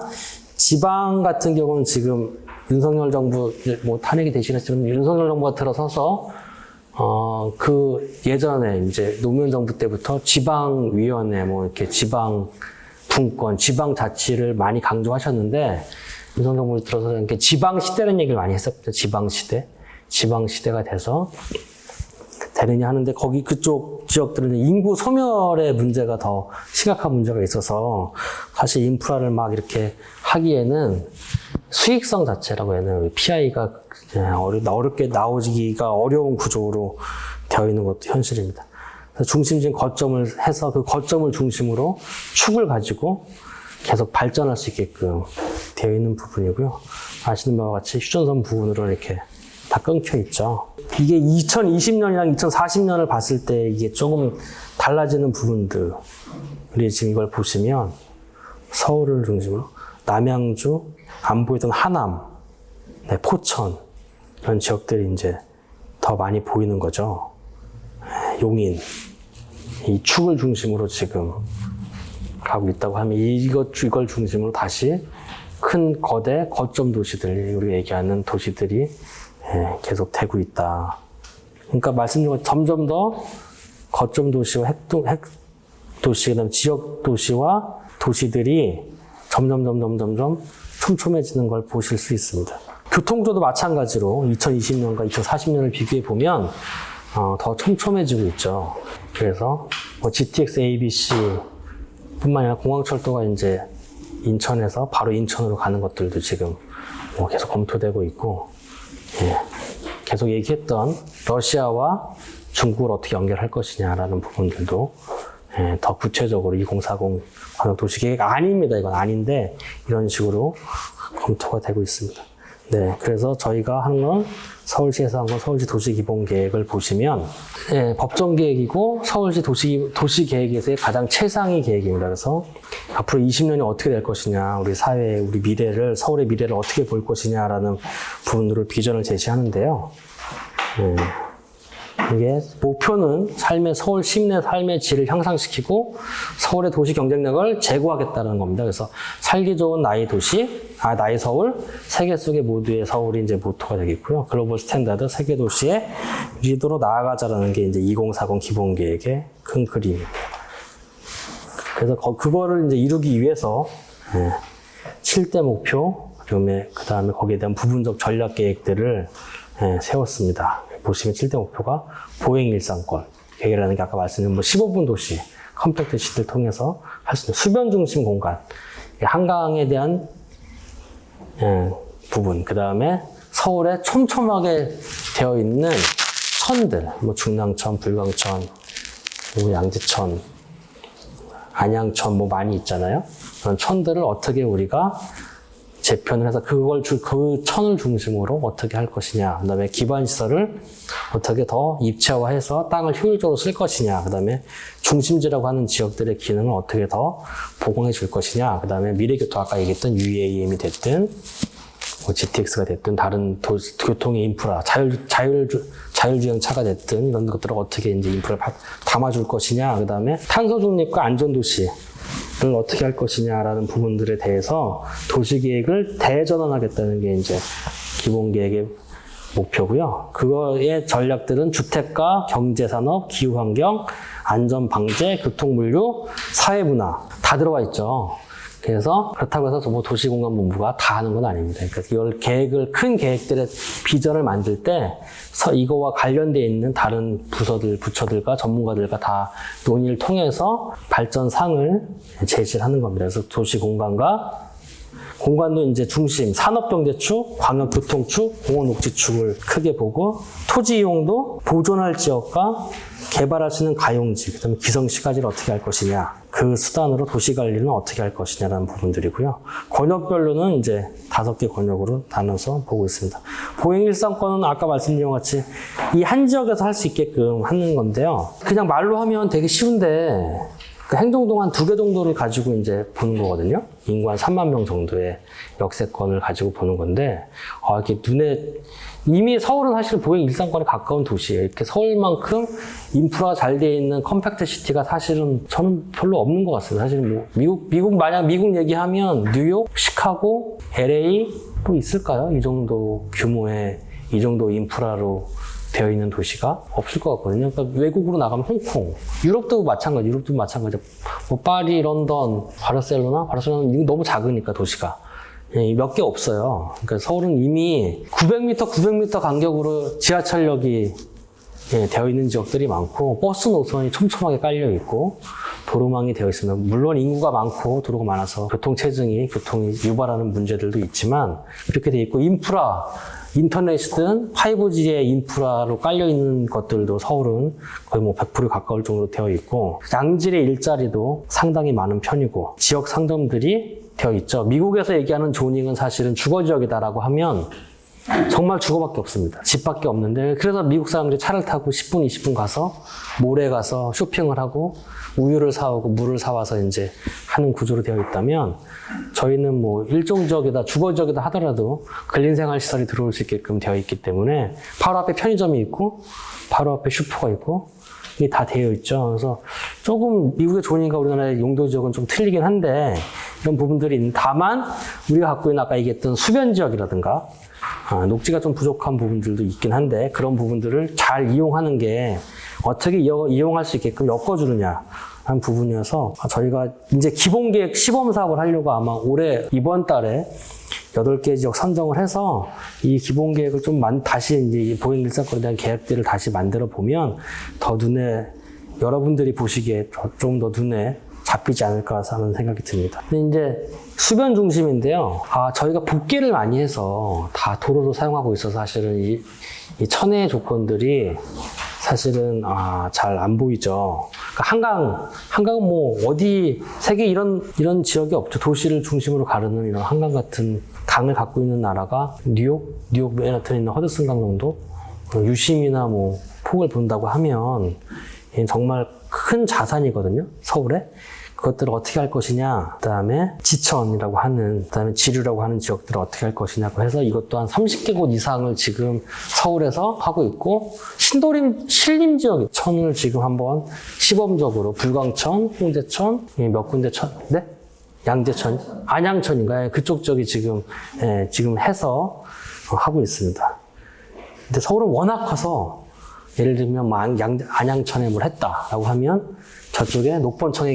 지방 같은 경우는 지금 윤석열 정부 탄핵이 되시긴 했지만 윤석열 정부가 들어서서 예전에 이제 노무현 정부 때부터 지방위원회 이렇게 지방 분권, 지방자치를 많이 강조하셨는데 윤석열 정부 들어서 이렇게 지방시대라는 얘기를 많이 했었죠. 지방시대가 돼서 되느냐 하는데 거기 그쪽 지역들은 인구 소멸의 문제가 더 심각한 문제가 있어서 사실 인프라를 막 이렇게 하기에는 수익성 자체라고 해야 되나 PI가 어렵게 나오기가 어려운 구조로 되어 있는 것도 현실입니다. 그래서 중심적인 거점을 해서 그 거점을 중심으로 축을 가지고 계속 발전할 수 있게끔 되어 있는 부분이고요. 아시는 바와 같이 휴전선 부분으로 이렇게 다 끊겨 있죠. 이게 2020년이랑 2040년을 봤을 때 이게 조금 달라지는 부분들. 우리 지금 이걸 보시면 서울을 중심으로 남양주, 안 보이던 하남, 포천 이런 지역들이 이제 더 많이 보이는 거죠. 용인 이 축을 중심으로 지금 가고 있다고 하면 이걸 중심으로 다시 큰 거대 거점 도시들, 우리가 얘기하는 도시들이 계속 되고 있다. 그러니까 말씀드린 것 점점 더 거점 도시와 도시, 그다음 지역 도시와 도시들이 점점 촘촘해지는 걸 보실 수 있습니다. 교통조도 마찬가지로 2020년과 2040년을 비교해 보면 더 촘촘해지고 있죠. 그래서 뭐 GTX ABC 뿐만 아니라 공항철도가 이제 인천에서 바로 인천으로 가는 것들도 지금 뭐 계속 검토되고 있고, 예. 계속 얘기했던 러시아와 중국을 어떻게 연결할 것이냐라는 부분들도 예, 더 구체적으로 2040 관역도시계획 아닙니다. 이건 아닌데 이런 식으로 검토가 되고 있습니다. 네, 그래서 저희가 하는 건 서울시에서 한 건 서울시 도시기본계획을 보시면 예, 법정계획이고 서울시 도시계획에서의 가장 최상위 계획입니다. 그래서 앞으로 20년이 어떻게 될 것이냐, 우리 사회의 우리 미래를, 서울의 미래를 어떻게 볼 것이냐라는 부분으로 비전을 제시하는데요. 이게 목표는 서울 시민의 삶의 질을 향상시키고 서울의 도시 경쟁력을 제고하겠다는 겁니다. 그래서 살기 좋은 나의 도시, 나의 서울, 세계 속의 모두의 서울이 이제 모토가 되겠고요. 글로벌 스탠다드 세계 도시의 리더로 나아가자라는 게 이제 2040 기본계획의 큰 그림입니다. 그래서 그거를 이제 이루기 위해서 7대 목표, 그 다음에 거기에 대한 부분적 전략 계획들을 세웠습니다. 보시면 7대 목표가 보행 일상권 계획이라는 게 아까 말씀드린 15분 도시, 컴팩트 시티를 통해서 할 수 있는 수변 중심 공간, 한강에 대한 부분, 그 다음에 서울에 촘촘하게 되어 있는 천들, 뭐 중랑천, 불광천, 그리고 양지천, 안양천 뭐 많이 있잖아요. 그런 천들을 어떻게 우리가 재편을 해서 그 천을 중심으로 어떻게 할 것이냐. 그 다음에 기반시설을 어떻게 더 입체화해서 땅을 효율적으로 쓸 것이냐. 그 다음에 중심지라고 하는 지역들의 기능을 어떻게 더 보강해 줄 것이냐. 그 다음에 미래교통, 아까 얘기했던 UAM이 됐든, 뭐 GTX가 됐든, 다른 교통의 인프라, 자율주행차가 됐든, 이런 것들을 어떻게 이제 인프라를 담아줄 것이냐. 그 다음에 탄소 중립과 안전도시. 를 어떻게 할 것이냐라는 부분들에 대해서 도시계획을 대전환하겠다는 게 이제 기본계획의 목표고요. 그거의 전략들은 주택가, 경제산업, 기후환경, 안전방제, 교통물류, 사회문화 다 들어가 있죠. 그래서 그렇다고 해서 뭐 도시공간본부가 다 하는 건 아닙니다. 그러니까 이걸 큰 계획들의 비전을 만들 때 이거와 관련되어 있는 다른 부처들과 전문가들과 다 논의를 통해서 발전상을 제시를 하는 겁니다. 그래서 공간도 이제 중심, 산업경제축, 광역교통축, 공원녹지축을 크게 보고, 토지 이용도 보존할 지역과 개발할 수 있는 가용지, 그 다음에 기성시가지를 어떻게 할 것이냐, 그 수단으로 도시관리는 어떻게 할 것이냐라는 부분들이고요. 권역별로는 이제 5개 권역으로 나눠서 보고 있습니다. 보행일상권은 아까 말씀드린 것 같이 이 한 지역에서 할 수 있게끔 하는 건데요. 그냥 말로 하면 되게 쉬운데, 그 행정동 한 2개 정도를 가지고 이제 보는 거거든요. 인구 한 3만 명 정도의 역세권을 가지고 보는 건데, 이렇게 이미 서울은 사실 보행 일상권에 가까운 도시예요. 이렇게 서울만큼 인프라가 잘 되어 있는 컴팩트 시티가 사실은 저는 별로 없는 것 같습니다. 사실은 뭐 미국 얘기하면 뉴욕, 시카고, LA 뭐 있을까요? 이 정도 규모의, 이 정도 인프라로 되어 있는 도시가 없을 것 같거든요. 그러니까 외국으로 나가면 홍콩, 유럽도 마찬가지. 뭐 파리, 런던, 바르셀로나 이거 너무 작으니까 도시가 몇 개 없어요. 그러니까 서울은 이미 900m 간격으로 지하철역이 되어 있는 지역들이 많고, 버스 노선이 촘촘하게 깔려 있고, 도로망이 되어 있습니다. 물론 인구가 많고 도로가 많아서 교통이 유발하는 문제들도 있지만 그렇게 돼 있고, 인터넷이든 5G의 인프라로 깔려있는 것들도 서울은 거의 뭐 100% 가까울 정도로 되어 있고, 양질의 일자리도 상당히 많은 편이고, 지역 상점들이 되어 있죠. 미국에서 얘기하는 조닝은 사실은 주거지역이다라고 하면 정말 주거밖에 없습니다. 집밖에 없는데, 그래서 미국 사람들이 차를 타고 10분, 20분 가서 몰에 가서 쇼핑을 하고 우유를 사오고 물을 사와서 이제 하는 구조로 되어 있다면, 저희는 뭐 일종 지역이다, 주거 지역이다 하더라도 근린생활 시설이 들어올 수 있게끔 되어 있기 때문에 바로 앞에 편의점이 있고 바로 앞에 슈퍼가 있고 이게 다 되어 있죠. 그래서 조금 미국의 조닝과 우리나라의 용도 지역은 좀 틀리긴 한데, 이런 부분들이 있는, 다만 우리가 갖고 있는 아까 얘기했던 수변 지역이라든가 녹지가 좀 부족한 부분들도 있긴 한데, 그런 부분들을 잘 이용하는 게 어떻게 이용할 수 있게끔 엮어주느냐 하는 부분이어서 저희가 이제 기본 계획 시범 사업을 하려고 아마 올해 이번 달에 8개 지역 선정을 해서 이 기본 계획을 좀 다시 이제 이 보행 일상권에 대한 계획들을 다시 만들어 보면 더 눈에 여러분들이 보시기에 좀 더 눈에 잡히지 않을까 하는 생각이 듭니다. 근데 이제 수변 중심인데요. 저희가 복개를 많이 해서 다 도로로 사용하고 있어서 사실은 이 천혜의 조건들이 사실은 잘 안 보이죠. 그러니까 한강은 뭐 어디 세계 이런 지역이 없죠. 도시를 중심으로 가르는 이런 한강 같은 강을 갖고 있는 나라가 뉴욕 맨하튼에 있는 허드슨 강 정도 유심이나 뭐 폭을 본다고 하면 정말 큰 자산이거든요. 서울에. 그것들을 어떻게 할 것이냐, 그 다음에 지천이라고 하는, 그 다음에 지류라고 하는 지역들을 어떻게 할 것이냐고 해서 이것도 한 30개 곳 이상을 지금 서울에서 하고 있고, 신림 지역 천을 지금 한번 시범적으로 불광천, 홍제천, 몇 군데 네? 양재천, 안양천인가요? 그쪽 지역이 지금 해서 하고 있습니다. 근데 서울은 워낙 커서 예를 들면 안양천에 뭘 했다라고 하면 저쪽에 녹번천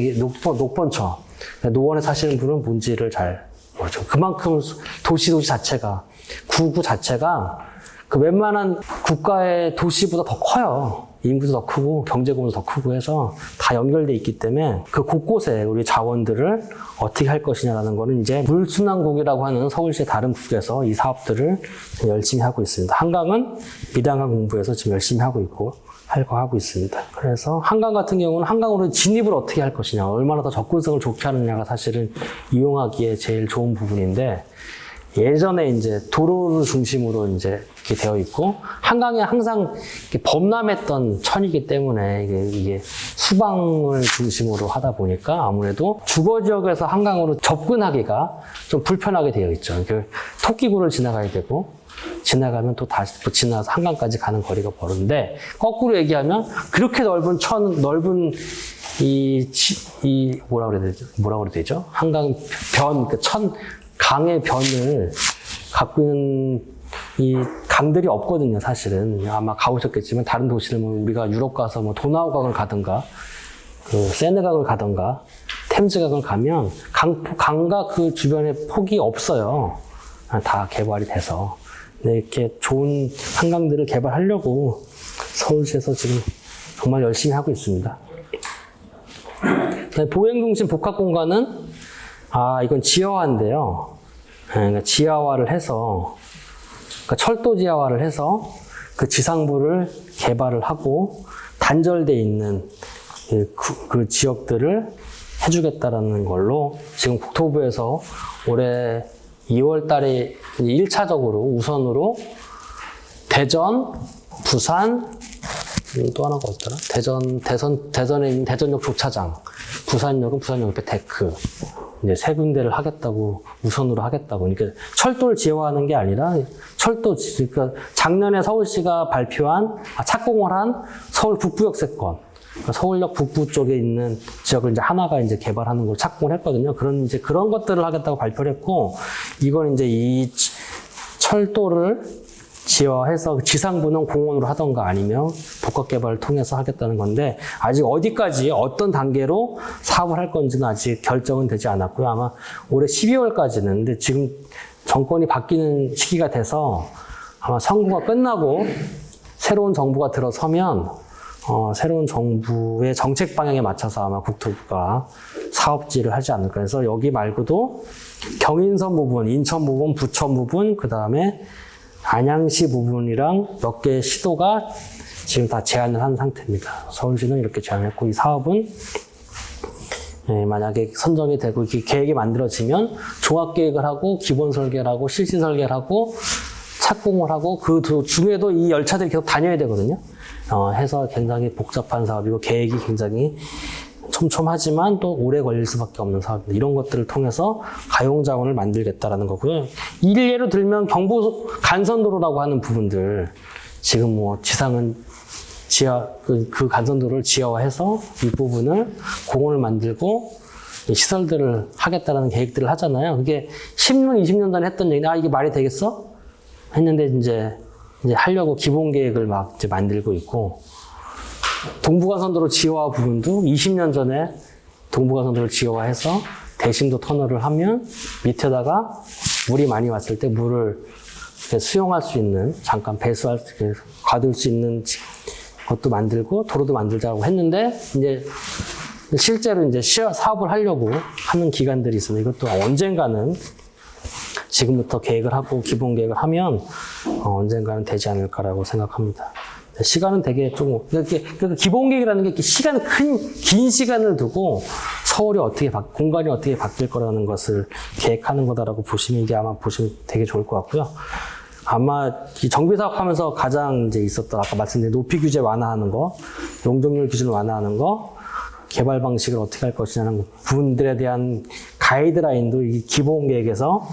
노원에 사시는 분은 뭔지를 잘 모르죠. 그만큼 도시 자체가 구구 자체가 그 웬만한 국가의 도시보다 더 커요. 인구도 더 크고 경제 규모도 더 크고 해서 다 연결돼 있기 때문에 그 곳곳에 우리 자원들을 어떻게 할 것이냐라는 거는 이제 물순환국이라고 하는 서울시의 다른 국에서 이 사업들을 열심히 하고 있습니다. 한강은 미단강 공부에서 지금 열심히 하고 있고 하고 있습니다. 그래서 한강 같은 경우는 한강으로 진입을 어떻게 할 것이냐, 얼마나 더 접근성을 좋게 하느냐가 사실은 이용하기에 제일 좋은 부분인데 예전에 이제 도로를 중심으로 이제 이렇게 되어 있고 한강에 항상 범람했던 천이기 때문에 이게 수방을 중심으로 하다 보니까 아무래도 주거 지역에서 한강으로 접근하기가 좀 불편하게 되어 있죠. 토끼구를 지나가야 되고 지나가면 또 다시 지나서 한강까지 가는 거리가 멀은데 거꾸로 얘기하면 그렇게 넓은 뭐라고 그래야 되죠? 한강 변, 강의 변을 갖고 있는 이 강들이 없거든요, 사실은. 아마 가보셨겠지만 다른 도시를 우리가 유럽 가서 도나우강을 가든가 세네강을 가든가 템즈강을 가면 강과 그 주변에 폭이 없어요. 다 개발이 돼서. 네, 이렇게 좋은 한강들을 개발하려고 서울시에서 지금 정말 열심히 하고 있습니다. 보행중심 복합공간은 이건 지하화인데요. 그러니까 지하화를 해서 그러니까 철도 지하화를 해서 그 지상부를 개발을 하고 단절돼 있는 그 지역들을 해주겠다라는 걸로 지금 국토부에서 올해 2월 달에 1차적으로 우선으로 대전, 부산, 또 하나가 어디더라? 대전에 있는 대전역 조차장, 부산역은 부산역 옆에 데크, 이제 3군데를 하겠다고, 우선으로 하겠다고. 그러니까 철도를 지하화하는 게 아니라 그러니까 작년에 서울시가 발표한, 착공을 한 서울 북부역세권, 그러니까 서울역 북부 쪽에 있는 지역을 이제 하나가 이제 개발하는 걸 착공을 했거든요. 그런 것들을 하겠다고 발표를 했고, 이건 이제 이 철도를 지하화해서 지상부는 공원으로 하던가 아니면 복합개발을 통해서 하겠다는 건데 아직 어디까지 어떤 단계로 사업을 할 건지는 아직 결정은 되지 않았고요. 아마 올해 12월까지는 근데 지금 정권이 바뀌는 시기가 돼서 아마 선거가 끝나고 새로운 정부가 들어서면 새로운 정부의 정책 방향에 맞춰서 아마 국토부가 사업지를 하지 않을까 해서 여기 말고도 경인선 부분, 인천 부분, 부천 부분, 그 다음에 안양시 부분이랑 몇 개의 시도가 지금 다 제안을 한 상태입니다. 서울시는 이렇게 제안했고 이 사업은 만약에 선정이 되고 계획이 만들어지면 종합계획을 하고 기본 설계를 하고 실시 설계를 하고 착공을 하고 그 중에도 이 열차들이 계속 다녀야 되거든요. 해서 굉장히 복잡한 사업이고 계획이 굉장히 촘촘하지만 또 오래 걸릴 수밖에 없는 사업입니다. 이런 것들을 통해서 가용자원을 만들겠다라는 거고요. 예로 들면 경부 간선도로라고 하는 부분들 지금 지상은 그 간선도로를 지하화해서 이 부분을 공원을 만들고 시설들을 하겠다라는 계획들을 하잖아요. 그게 10년, 20년 전에 했던 얘기인데 이게 말이 되겠어? 했는데 이제 하려고 기본 계획을 막 이제 만들고 있고 동부간선도로 지하화 부분도 20년 전에 동부간선도를 지하화해서 대심도 터널을 하면 밑에다가 물이 많이 왔을 때 물을 수용할 수 있는, 잠깐 배수할 수, 가둘 수 있는 것도 만들고 도로도 만들자고 했는데, 이제 실제로 이제 사업을 하려고 하는 기관들이 있습니다. 이것도 언젠가는 지금부터 계획을 하고 기본 계획을 하면 언젠가는 되지 않을까라고 생각합니다. 시간은 되게 조금, 그러니까 기본 계획이라는 게 시간, 긴 시간을 두고 서울이 어떻게, 공간이 어떻게 바뀔 거라는 것을 계획하는 거다라고 보시면, 이게 아마 보시면 되게 좋을 것 같고요. 아마 이 정비 사업하면서 가장 이제 있었던, 아까 말씀드린 높이 규제 완화하는 거, 용적률 기준을 완화하는 거, 개발 방식을 어떻게 할 것이냐는 부분들에 대한 가이드라인도 이 기본 계획에서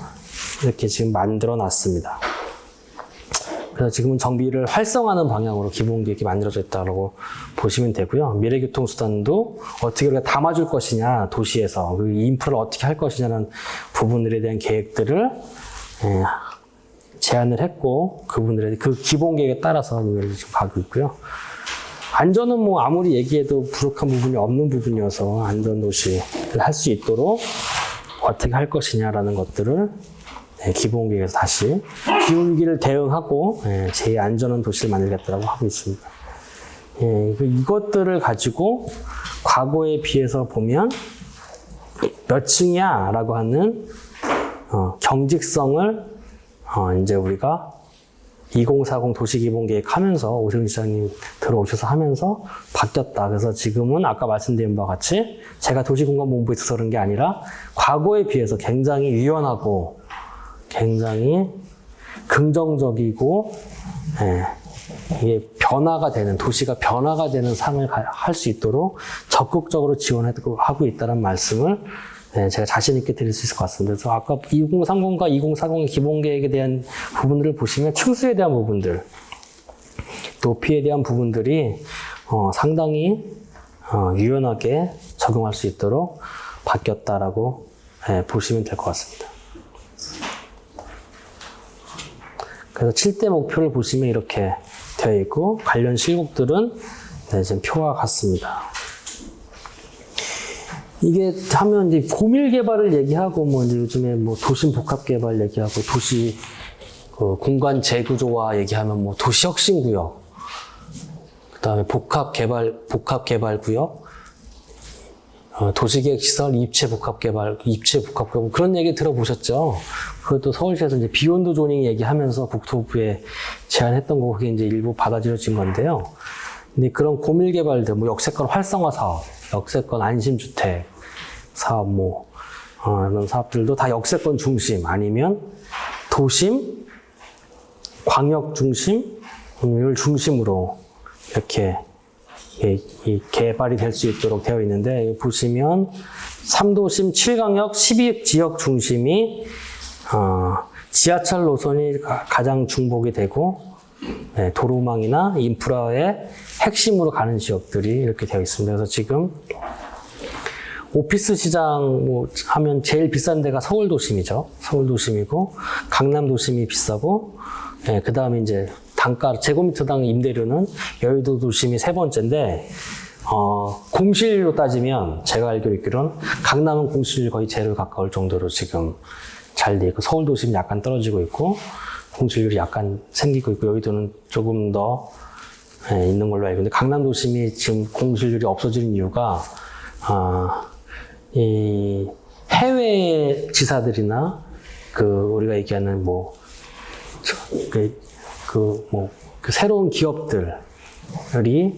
이렇게 지금 만들어 놨습니다. 그래서 지금은 정비를 활성화하는 방향으로 기본 계획이 만들어져 있다고 보시면 되고요. 미래교통수단도 어떻게 우리가 담아줄 것이냐, 도시에서 그 인프라를 어떻게 할 것이냐는 부분들에 대한 계획들을 제안을 했고, 그분들의 그 기본 계획에 따라서 지금 가고 있고요. 안전은 뭐 아무리 얘기해도 부족한 부분이 없는 부분이어서 안전도시를 할 수 있도록 어떻게 할 것이냐라는 것들을 기본 계획에서 다시 기울기를 대응하고 제2안전한 도시를 만들겠다고 하고 있습니다. 이것들을 가지고 과거에 비해서 보면 몇 층이야 라고 하는 경직성을 이제 우리가 2040 도시기본계획 하면서 오세훈 시장님 들어오셔서 하면서 바뀌었다. 그래서 지금은 아까 말씀드린 바와 같이 제가 도시공간본부에 있어서 그런 게 아니라 과거에 비해서 굉장히 유연하고 굉장히 긍정적이고 이게 변화가 되는, 도시가 변화가 되는 상을 할 수 있도록 적극적으로 지원하고 있다는 말씀을 제가 자신 있게 드릴 수 있을 것 같습니다. 그래서 아까 2030과 2040의 기본 계획에 대한 부분들을 보시면 층수에 대한 부분들, 높이에 대한 부분들이 상당히 유연하게 적용할 수 있도록 바뀌었다라고 보시면 될 것 같습니다. 그래서 7대 목표를 보시면 이렇게 되어 있고, 관련 실곡들은 지금 표와 같습니다. 이게 하면 이제 고밀 개발을 얘기하고, 뭐 이제 요즘에 뭐 도심 복합 개발 얘기하고, 도시 공간 재구조화 얘기하면 뭐 도시 혁신 구역, 그다음에 복합 개발 구역, 도시계획 시설 입체 복합 개발 그런 얘기 들어보셨죠? 그것도 서울시에서 이제 비욘드 조닝 얘기하면서 국토부에 제안했던 거, 그게 이제 일부 받아들여진 건데요. 근데 그런 고밀 개발들, 뭐 역세권 활성화 사업, 역세권 안심주택 사업, 이런 사업들도 다 역세권 중심, 아니면 도심, 광역 중심을 중심으로 이렇게 이 개발이 될 수 있도록 되어 있는데, 보시면 3도심 7광역 12지역 중심이 지하철 노선이 가장 중복이 되고, 도로망이나 인프라의 핵심으로 가는 지역들이 이렇게 되어 있습니다. 그래서 지금 오피스 시장 하면 제일 비싼 데가 서울 도심이죠. 서울 도심이고, 강남 도심이 비싸고, 그 다음에 이제 단가, 제곱미터당 임대료는 여의도 도심이 세 번째인데, 공실로 따지면 제가 알기로 있기로는 강남은 공실률 거의 제로에 가까울 정도로 지금 잘 돼 있고, 서울 도심이 약간 떨어지고 있고, 공실률이 약간 생기고 있고, 여의도는 조금 더 있는 걸로 알고 있는데, 강남 도심이 지금 공실률이 없어지는 이유가 이 해외 지사들이나 우리가 얘기하는 그 새로운 기업들이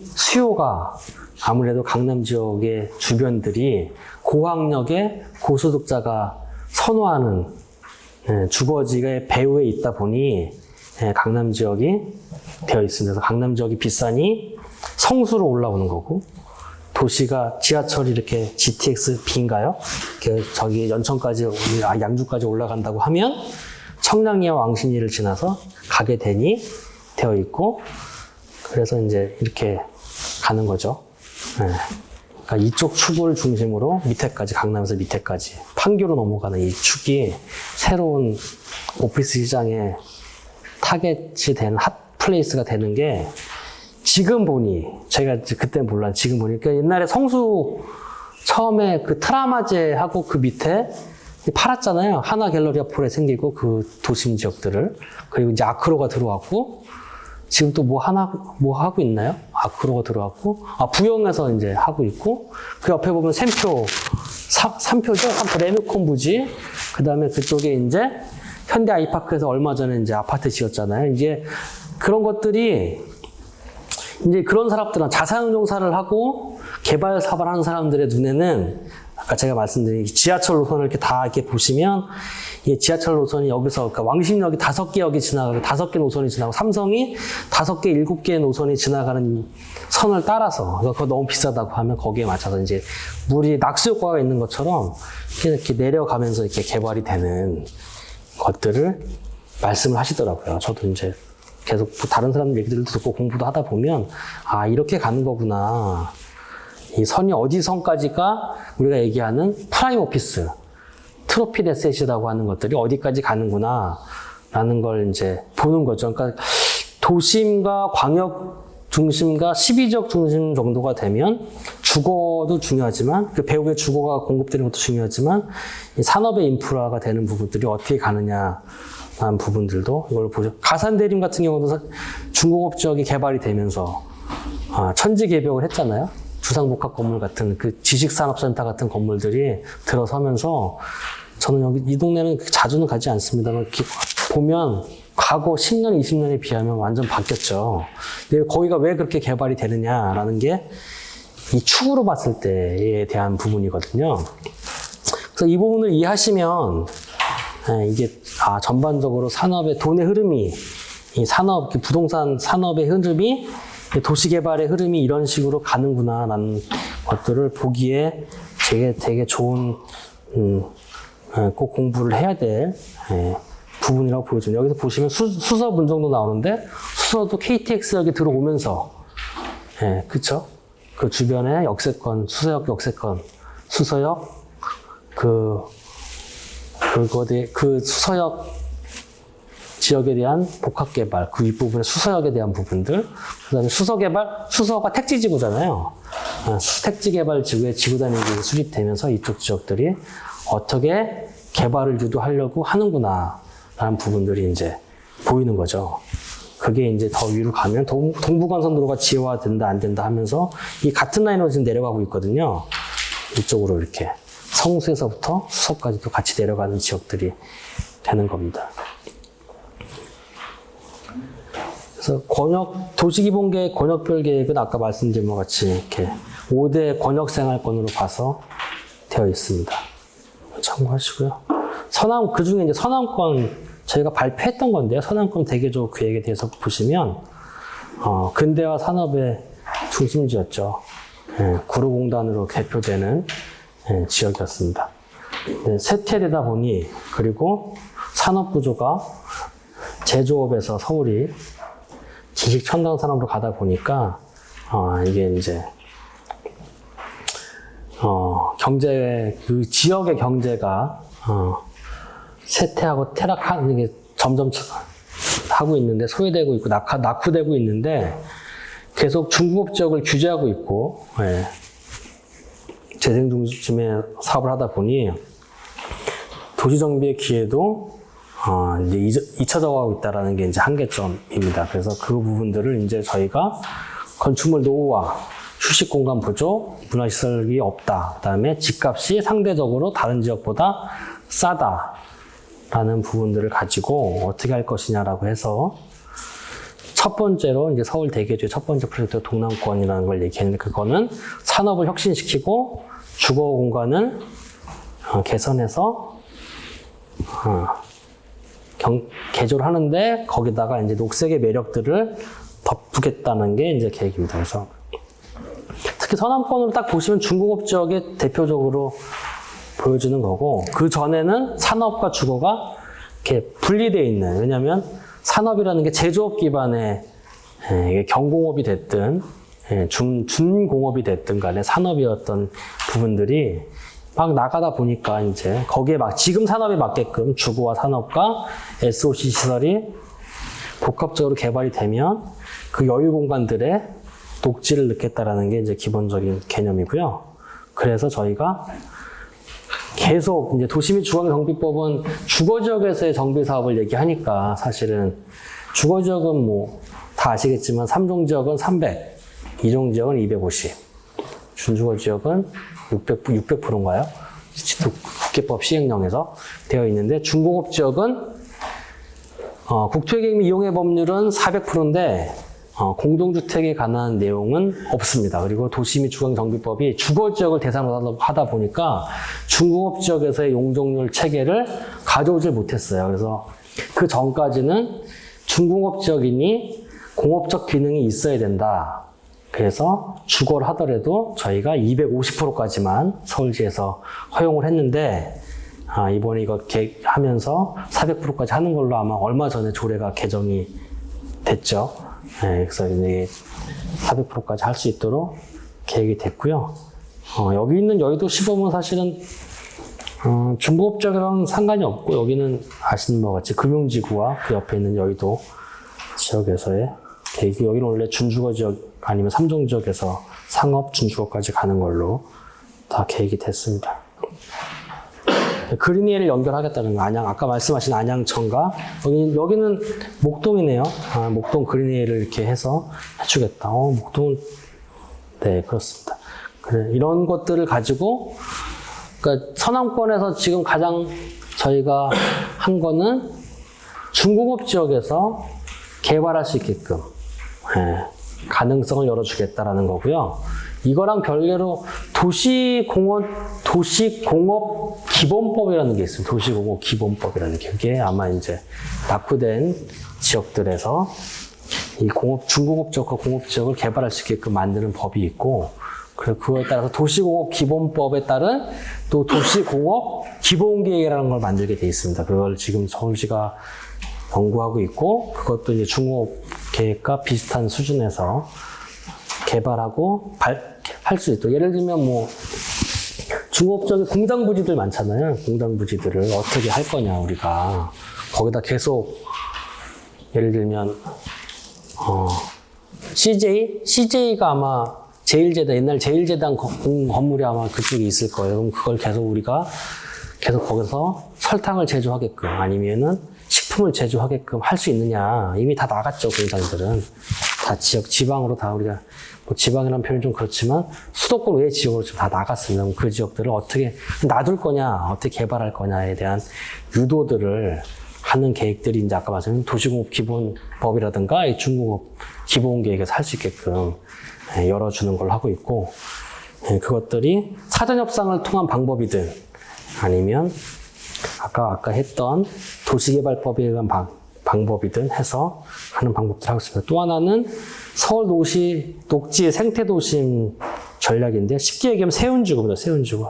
수요가 아무래도 강남 지역의 주변들이 고학력의 고소득자가 선호하는 주거지의 배후에 있다 보니 강남 지역이 되어 있습니다. 그래서 강남 지역이 비싸니 성수로 올라오는 거고, 도시가 지하철이 이렇게 GTX-B인가요? 저기 연천까지, 양주까지 올라간다고 하면 청량리와 왕신리를 지나서 가게 되니 되어 있고, 그래서 이제 이렇게 가는 거죠. 그러니까 이쪽 축을 중심으로 밑에까지, 강남에서 밑에까지 판교로 넘어가는 이 축이 새로운 오피스 시장의 타겟이 되는 핫플레이스가 되는 게 지금 보니, 제가 그때 몰라, 지금 보니까 옛날에 성수 처음에 그 트라마제하고 그 밑에 팔았잖아요. 하나 갤러리 앞으로 생기고 그 도심 지역들을. 그리고 이제 아크로가 들어왔고, 지금 또 뭐 하고 있나요? 아크로가 들어왔고, 부영에서 이제 하고 있고, 그 옆에 보면 삼표죠? 삼표 레미콘 부지. 그 다음에 그쪽에 이제 현대 아이파크에서 얼마 전에 이제 아파트 지었잖아요. 이제 그런 것들이 이제 그런 사람들은 자산운용사를 하고 개발 사업을 하는 사람들의 눈에는 아까 제가 말씀드린 지하철 노선을 이렇게 다 이렇게 보시면 이 지하철 노선이 여기서 그러니까 왕십역이 5개 지나가고 5개 노선이 지나고 삼성이 5개, 7개의 노선이 지나가는 선을 따라서 그거 너무 비싸다고 하면 거기에 맞춰서 이제 물이 낙수 효과가 있는 것처럼 이렇게 내려가면서 이렇게 개발이 되는 것들을 말씀을 하시더라고요. 저도 이제 계속 다른 사람들 얘기들도 듣고 공부도 하다 보면 이렇게 가는 거구나. 이 선이 어디 선까지가 우리가 얘기하는 프라임 오피스, 트로피 에셋이라고 하는 것들이 어디까지 가는구나 라는 걸 이제 보는 거죠. 그러니까 도심과 광역 중심과 12지역 중심 정도가 되면 주거도 중요하지만 그 배후의 주거가 공급되는 것도 중요하지만 이 산업의 인프라가 되는 부분들이 어떻게 가느냐 라는 부분들도 이걸 보죠. 가산대림 같은 경우도 중공업 지역이 개발이 되면서 천지개벽을 했잖아요. 주상복합 건물 같은 그 지식산업센터 같은 건물들이 들어서면서 저는 여기 이 동네는 자주는 가지 않습니다만 보면 과거 10년, 20년에 비하면 완전 바뀌었죠. 근데 거기가 왜 그렇게 개발이 되느냐라는 게 이 축으로 봤을 때에 대한 부분이거든요. 그래서 이 부분을 이해하시면 이게 전반적으로 산업의 돈의 흐름이 이 산업, 부동산 산업의 흐름이 도시개발의 흐름이 이런 식으로 가는구나라는 것들을 보기에 되게 좋은 꼭 공부를 해야 될 부분이라고 보여줘요. 여기서 보시면 수서 분정도 나오는데 수서도 KTX역이 들어오면서 그쵸? 그 주변에 역세권, 수서역 역세권, 수서역 그 수서역 지역에 대한 복합개발, 그 윗부분의 수서역에 대한 부분들, 그 다음에 수서개발, 수서가 택지지구잖아요. 택지개발 지구에 지구단위기 수립되면서 이쪽 지역들이 어떻게 개발을 유도하려고 하는구나, 라는 부분들이 이제 보이는 거죠. 그게 이제 더 위로 가면 동부간선도로가 지하화된다, 안 된다 하면서 이 같은 라인으로 지금 내려가고 있거든요. 이쪽으로 이렇게. 성수에서부터 수서까지도 같이 내려가는 지역들이 되는 겁니다. 그래서 도시기본계획 권역별 계획은 아까 말씀드린 것 같이 이렇게 5대 권역생활권으로 봐서 되어 있습니다. 참고하시고요. 그 중에 이제 서남권, 저희가 발표했던 건데요. 서남권 대개조 계획에 대해서 보시면, 근대화 산업의 중심지였죠. 구로공단으로 대표되는 지역이었습니다. 쇠퇴되다 보니, 그리고 산업구조가 제조업에서 서울이 지식첨단 산업으로 가다 보니까, 이게 이제, 그 지역의 경제가, 쇠퇴하고 퇴락하는 게 점점 하고 있는데, 소외되고 있고, 낙후되고 있는데, 계속 중공업 지역을 규제하고 있고, 재생 중심의 사업을 하다 보니, 도시정비의 기회도, 이제 잊혀져가고 있다는 게 이제 한계점입니다. 그래서 그 부분들을 이제 저희가 건축물 노후화, 휴식 공간 부족, 문화시설이 없다. 그 다음에 집값이 상대적으로 다른 지역보다 싸다라는 부분들을 가지고 어떻게 할 것이냐라고 해서 첫 번째로 이제 서울 대개주의 첫 번째 프로젝트 동남권이라는 걸 얘기했는데 그거는 산업을 혁신시키고 주거 공간을 개선해서 개조를 하는데 거기다가 이제 녹색의 매력들을 덮겠다는 게 이제 계획입니다. 그래서 특히 서남권으로 딱 보시면 중공업 지역에 대표적으로 보여지는 거고 그 전에는 산업과 주거가 이렇게 분리되어 있는 왜냐하면 산업이라는 게 제조업 기반의 경공업이 됐든 준공업이 됐든 간에 산업이었던 부분들이 막 나가다 보니까 이제 거기에 막 지금 산업에 맞게끔 주거와 산업과 SOC 시설이 복합적으로 개발이 되면 그 여유 공간들에 녹지를 넣겠다라는 게 이제 기본적인 개념이고요. 그래서 저희가 계속 이제 도시및 주거정비법은 주거지역에서의 정비 사업을 얘기하니까 사실은 주거지역은 뭐 다 아시겠지만 3종 지역은 300, 2종 지역은 250, 준주거 지역은 600%인가요? 국계법 시행령에서 되어 있는데 중공업 지역은 국토개발 및 이용의 법률은 400%인데 공동주택에 관한 내용은 없습니다. 그리고 도시 및 주거정비법이 주거지역을 대상으로 하다 보니까 중공업 지역에서의 용적률 체계를 가져오질 못했어요. 그래서 그 전까지는 중공업 지역이니 공업적 기능이 있어야 된다. 그래서 주거를 하더라도 저희가 250%까지만 서울시에서 허용을 했는데 이번에 이거 하면서 400%까지 하는 걸로 아마 얼마 전에 조례가 개정이 됐죠. 네, 그래서 이제 400%까지 할 수 있도록 계획이 됐고요. 여기 있는 여의도 시범은 사실은 중공업 지역이랑 상관이 없고 여기는 아시는 바와 같이 금융지구와 그 옆에 있는 여의도 지역에서의 계획이 여기는 원래 준주거 지역 아니면 3종 지역에서 상업 준주거까지 가는 걸로 다 계획이 됐습니다. 그린웨이를 연결하겠다는 거, 아까 말씀하신 안양천과 여기는 목동이네요. 목동 그린웨이를 이렇게 해서 해주겠다. 목동은 네 그렇습니다. 그래 이런 것들을 가지고 그러니까 서남권에서 지금 가장 저희가 한 거는 중공업 지역에서 개발할 수 있게끔 가능성을 열어주겠다라는 거고요. 이거랑 별개로 도시공업 기본법이라는 게 있어요. 도시공업 기본법이라는 게. 그게 아마 이제 낙후된 지역들에서 이 중공업 지역과 공업 지역을 개발할 수 있게끔 만드는 법이 있고, 그리고 그거에 따라서 도시공업 기본법에 따른 또 도시공업 기본계획이라는 걸 만들게 돼 있습니다. 그걸 지금 서울시가 연구하고 있고, 그것도 이제 중공업 계획과 비슷한 수준에서 개발하고 할 수 있도록. 예를 들면 뭐 중공업 쪽에 공장 부지들 많잖아요. 공장 부지들을 어떻게 할 거냐 우리가 거기다 계속 예를 들면 CJ가 아마 제1재단 옛날 제1재단 건물이 아마 그쪽에 있을 거예요. 그럼 그걸 계속 우리가 계속 거기서 설탕을 제조하게끔 아니면은 식품을 제조하게끔 할 수 있느냐. 이미 다 나갔죠, 공장들은. 다 지방으로 다 우리가, 뭐 지방이라는 표현이 좀 그렇지만 수도권 외 지역으로 지금 다 나갔습니다. 그럼 그 지역들을 어떻게 놔둘 거냐, 어떻게 개발할 거냐에 대한 유도들을 하는 계획들이 이제 아까 말씀드린 도시공업 기본법이라든가 이 중공업 기본계획에서 할 수 있게끔 열어주는 걸 하고 있고, 그것들이 사전협상을 통한 방법이든 아니면 아까 했던 도시개발법에 의한 방법이든 해서 하는 방법들을 하고 있습니다. 또 하나는 서울 녹지 생태도심 전략인데 쉽게 얘기하면 세운지구입니다. 세운지구.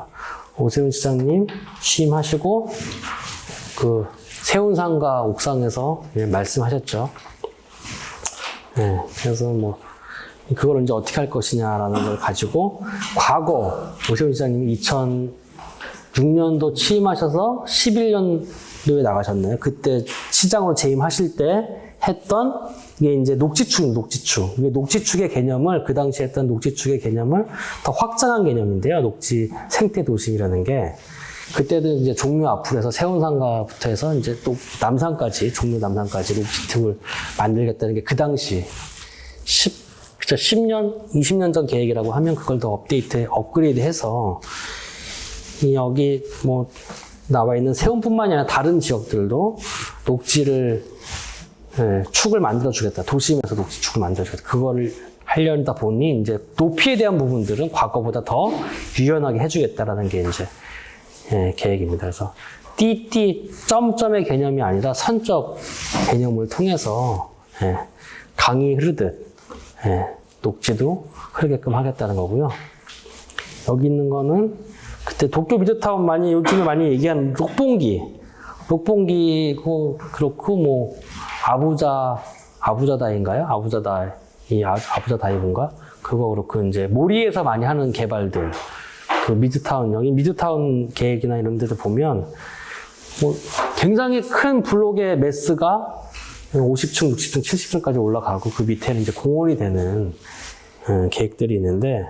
오세훈 시장님 취임하시고 그 세운상가 옥상에서 말씀하셨죠. 네, 그래서 뭐 그걸 이제 어떻게 할 것이냐라는 걸 가지고 과거 오세훈 시장님이 2006년도 취임하셔서 11년도에 나가셨나요? 그때 시장으로 재임하실 때 했던 이게 이제 녹지축. 이게 녹지축의 개념을 그 당시에 했던 녹지축의 개념을 더 확장한 개념인데요. 녹지 생태도심이라는 게 그때도 이제 종묘 앞으로 해서 세운상가부터 해서 이제 또 남산까지 종묘 남산까지 녹지축을 만들겠다는 게 그 당시 10년, 20년 전 계획이라고 하면 그걸 더 업그레이드해서 여기 뭐 나와 있는 세운뿐만이 아니라 다른 지역들도 녹지를 축을 만들어주겠다. 도심에서 녹지축을 만들어주겠다. 그거를 하려다 보니 이제 높이에 대한 부분들은 과거보다 더 유연하게 해주겠다라는 게 이제 계획입니다. 그래서 점점의 개념이 아니라 선적 개념을 통해서 강이 흐르듯 녹지도 흐르게끔 하겠다는 거고요. 여기 있는 거는 그때 도쿄 미드타운 요즘에 많이 얘기하는 록봉기고 그렇고 뭐 아부자다인가요? 아부자다이브인가? 그거 그렇고 이제 모리에서 많이 하는 개발들 그 미드타운 계획이나 이런 데들 보면 뭐 굉장히 큰 블록의 매스가 50층, 60층, 70층까지 올라가고 그 밑에는 이제 공원이 되는 계획들이 있는데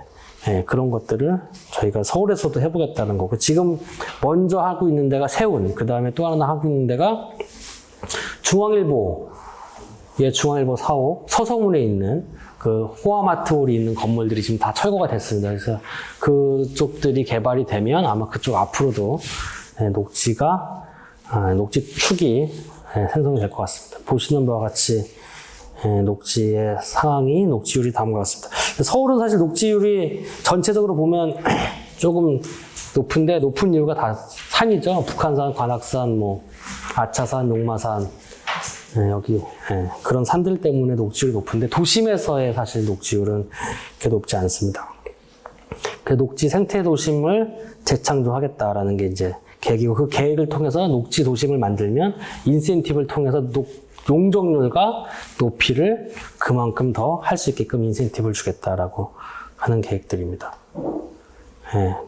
그런 것들을 저희가 서울에서도 해보겠다는 거고 지금 먼저 하고 있는 데가 세운 그 다음에 또 하나 하고 있는 데가 중앙일보 4호 서성문에 있는 그 호화마트홀이 있는 건물들이 지금 다 철거가 됐습니다. 그래서 그쪽들이 개발이 되면 아마 그쪽 앞으로도 녹지 축이 생성될 것 같습니다. 보시는 바와 같이 녹지의 상황이 녹지율이 다음과 같습니다. 서울은 사실 녹지율이 전체적으로 보면 조금 높은데 높은 이유가 다 산이죠. 북한산, 관악산, 아차산, 용마산 여기 그런 산들 때문에 녹지율이 높은데 도심에서의 사실 녹지율은 그렇게 높지 않습니다. 그 녹지 생태 도심을 재창조하겠다라는 게 이제 계획이고 그 계획을 통해서 녹지 도심을 만들면 인센티브를 통해서 용적률과 높이를 그만큼 더 할 수 있게끔 인센티브를 주겠다라고 하는 계획들입니다.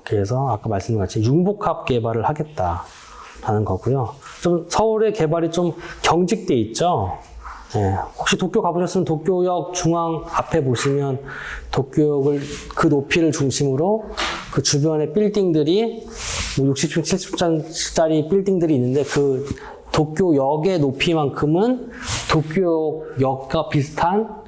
그래서 아까 말씀드린 같이 융복합 개발을 하겠다라는 거고요. 좀 서울의 개발이 좀 경직돼 있죠. 혹시 도쿄 가보셨으면 도쿄역 중앙 앞에 보시면 도쿄역을 그 높이를 중심으로 그 주변의 빌딩들이 60층, 70층짜리 빌딩들이 있는데 그 도쿄역의 높이만큼은 도쿄역과 비슷한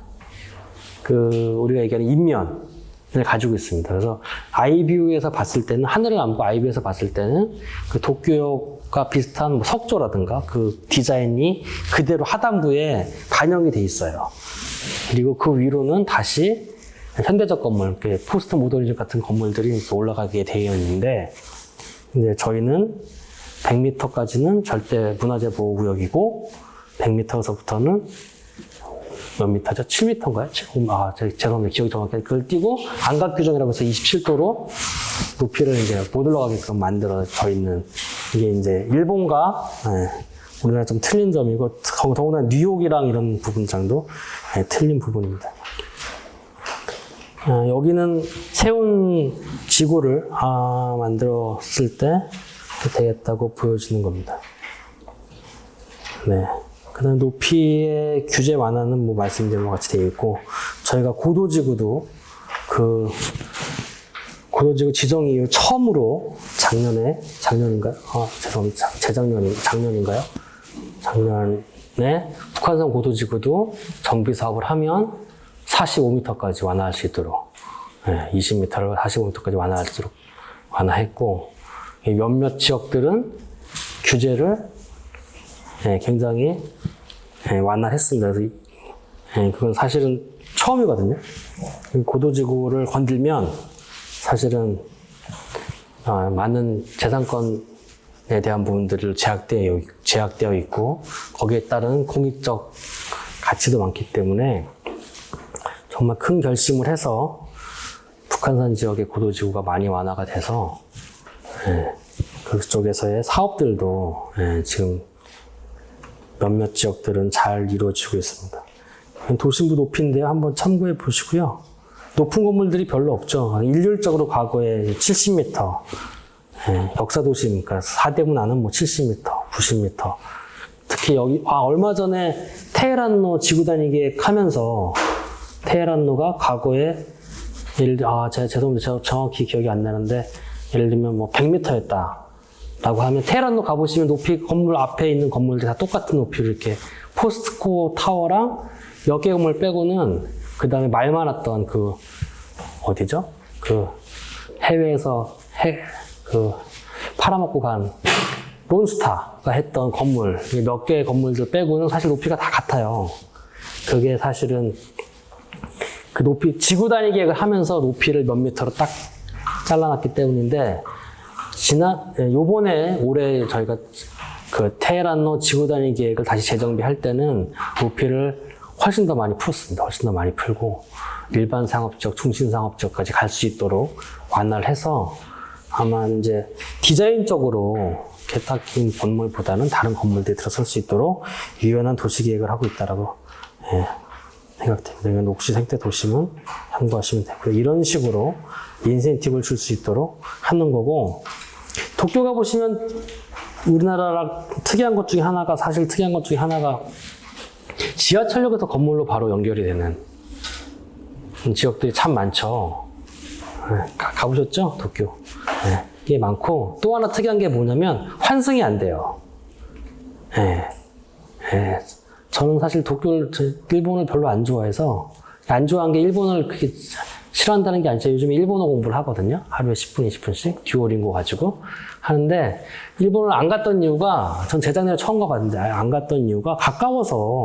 우리가 얘기하는 인면을 가지고 있습니다. 그래서 아이뷰에서 봤을 때는 하늘을 안고 아이뷰에서 봤을 때는 그 도쿄역과 비슷한 석조라든가 그 디자인이 그대로 하단부에 반영이 돼 있어요. 그리고 그 위로는 다시 현대적 건물, 포스트 모더니즘 같은 건물들이 올라가게 되어 있는데 이제 저희는 100m까지는 절대 문화재 보호구역이고 100m서부터는 몇 미터죠? 7m인가요? 죄송합니다. 기억이 정확하게 그걸 띄고 안각 규정이라고 해서 27도로 높이를 이제 못 올라가게끔 만들어져 있는 이게 이제 일본과 우리나라 좀 틀린 점이고 더구나 뉴욕이랑 이런 부분장도 틀린 부분입니다. 여기는 세운 지구를 만들었을 때 되겠다고 보여지는 겁니다. 그 다음에 높이의 규제 완화는 말씀드린 것 같이 되어 있고, 저희가 고도지구도 고도지구 지정 이후 처음으로 작년인가요? 죄송합니다. 작년인가요? 작년에 북한산 고도지구도 정비 사업을 하면 45m까지 완화할 수 있도록, 20m를 45m까지 완화할 수 있도록 완화했고, 몇몇 지역들은 규제를 굉장히 완화했습니다. 그래서 그건 사실은 처음이거든요. 고도지구를 건들면 사실은 많은 재산권에 대한 부분들을 제약되어 있고 거기에 따른 공익적 가치도 많기 때문에 정말 큰 결심을 해서 북한산 지역의 고도지구가 많이 완화가 돼서 그쪽에서의 사업들도 지금 몇몇 지역들은 잘 이루어지고 있습니다. 도심부 높이인데요. 한번 참고해 보시고요. 높은 건물들이 별로 없죠. 일률적으로 과거에 70m, 역사도심, 그러니까 사대문 안은 70m, 90m. 특히 여기, 얼마 전에 테헤란로 지구다니기 하면서 테헤란로가 과거에 제가 죄송합니다. 정확히 기억이 안 나는데 예를 들면 100m였다. 라고 하면 테헤란로 가보시면 높이 건물 앞에 있는 건물들이 다 똑같은 높이로 이렇게 포스트코 타워랑 몇 개 건물 빼고는 그 다음에 말 많았던 어디죠? 해외에서 팔아먹고 간 론스타가 했던 건물 몇 개의 건물들 빼고는 사실 높이가 다 같아요. 그게 사실은 그 높이 지구 단위 계획을 하면서 높이를 몇 미터로 딱 잘라놨기 때문인데 요번에 올해 저희가 테헤란로 지구 단위 계획을 다시 재정비할 때는 높이를 훨씬 더 많이 풀었습니다. 훨씬 더 많이 풀고 일반 상업지역, 중심 상업지역까지 갈 수 있도록 완화를 해서 아마 이제 디자인적으로 개탁인 건물보다는 다른 건물들이 들어설 수 있도록 유연한 도시 계획을 하고 있다라고 생각됩니다. 이건 녹지 생태 도심은 참고하시면 되고요. 이런 식으로 인센티브를 줄 수 있도록 하는 거고, 도쿄 가보시면 우리나라랑 특이한 것 중에 하나가 지하철역에서 건물로 바로 연결이 되는 지역들이 참 많죠. 가보셨죠? 도쿄. 네, 이게 많고, 또 하나 특이한 게 뭐냐면 환승이 안 돼요. 저는 사실 일본을 별로 안 좋아해서, 안 좋아한 게 일본을 그렇게 싫어한다는 게 아니라 요즘에 일본어 공부를 하거든요. 하루에 10분, 20분씩 듀오링고 가지고 하는데, 일본을 안 갔던 이유가, 전 재작년에 처음 가봤는데 안 갔던 이유가 가까워서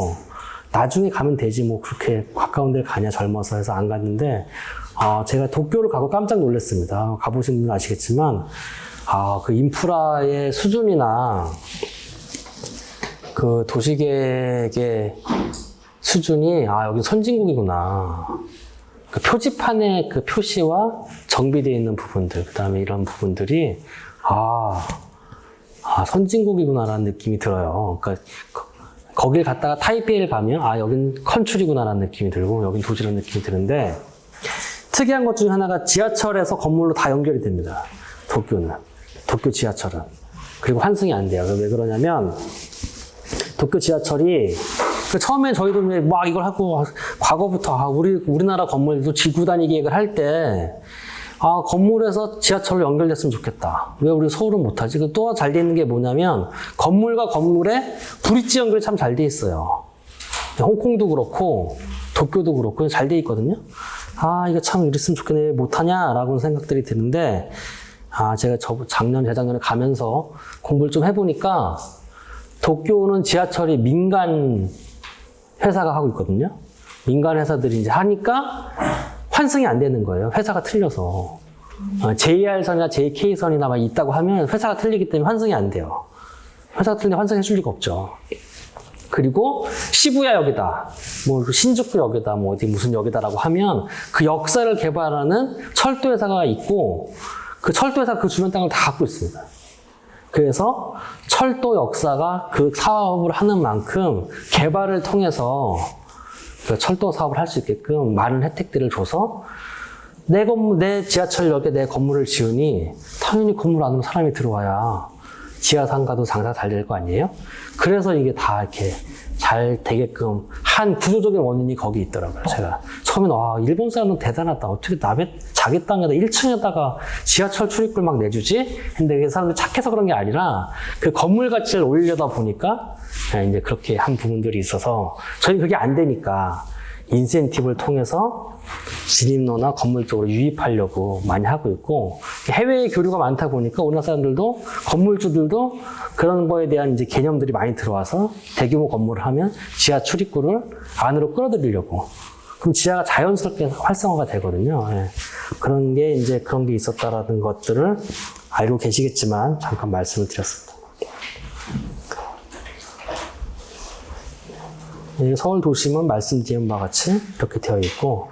나중에 가면 되지 뭐 그렇게 가까운 데를 가냐 젊어서 해서 안 갔는데, 제가 도쿄를 가고 깜짝 놀랐습니다. 가보신 분은 아시겠지만, 그 인프라의 수준이나 그 도시계획의 수준이, 여기 선진국이구나. 그 표지판의 그 표시와 정비되어 있는 부분들, 그 다음에 이런 부분들이, 선진국이구나라는 느낌이 들어요. 그러니까, 거길 갔다가 타이페이를 가면, 여긴 컨츄리구나라는 느낌이 들고, 여긴 도시라는 느낌이 드는데, 특이한 것 중에 하나가 지하철에서 건물로 다 연결이 됩니다. 도쿄는. 도쿄 지하철은. 그리고 환승이 안 돼요. 왜 그러냐면, 도쿄 지하철이, 처음에 저희도 막 이걸 하고, 과거부터, 우리나라 건물도 지구단위 계획을 할 때, 건물에서 지하철로 연결됐으면 좋겠다. 왜 우리 서울은 못하지? 또 잘 돼 있는 게 뭐냐면, 건물과 건물에 브릿지 연결이 참 잘 돼 있어요. 홍콩도 그렇고, 도쿄도 그렇고, 잘 돼 있거든요. 이거 참 이랬으면 좋겠네. 왜 못하냐라고 생각들이 드는데, 제가 재작년에 가면서 공부를 좀 해보니까, 도쿄는 지하철이 민간 회사가 하고 있거든요. 민간 회사들이 이제 하니까 환승이 안 되는 거예요. 회사가 틀려서. JR선이나 JK선이나 막 있다고 하면 회사가 틀리기 때문에 환승이 안 돼요. 회사가 틀린데 환승해 줄 리가 없죠. 그리고 시부야역이다, 뭐 신주쿠역이다, 뭐 어디 무슨 역이다라고 하면 그 역사를 개발하는 철도 회사가 있고 그 철도 회사 그 주변 땅을 다 갖고 있습니다. 그래서 철도 역사가 그 사업을 하는 만큼 개발을 통해서 그 철도 사업을 할 수 있게끔 많은 혜택들을 줘서 내 지하철역에 내 건물을 지으니 당연히 건물 안으로 사람이 들어와야 지하상가도 장사 잘 될 거 아니에요? 그래서 이게 다 이렇게 잘 되게끔 한 구조적인 원인이 거기 있더라고요. 제가 처음엔 일본 사람은 대단하다. 어떻게 남의 자기 땅에다 1층에다가 지하철 출입구를 막 내주지? 근데 그 사람들이 착해서 그런 게 아니라 그 건물 가치를 올리려다 보니까 이제 그렇게 한 부분들이 있어서 저희는 그게 안 되니까 인센티브를 통해서 진입로나 건물 쪽으로 유입하려고 많이 하고 있고, 해외에 교류가 많다 보니까 우리나라 사람들도 건물주들도 그런 거에 대한 이제 개념들이 많이 들어와서 대규모 건물을 하면 지하 출입구를 안으로 끌어들이려고. 그럼 지하가 자연스럽게 활성화가 되거든요. 그런 게 있었다라는 것들을 알고 계시겠지만 잠깐 말씀을 드렸습니다. 서울 도심은 말씀드린 바와 같이 이렇게 되어 있고,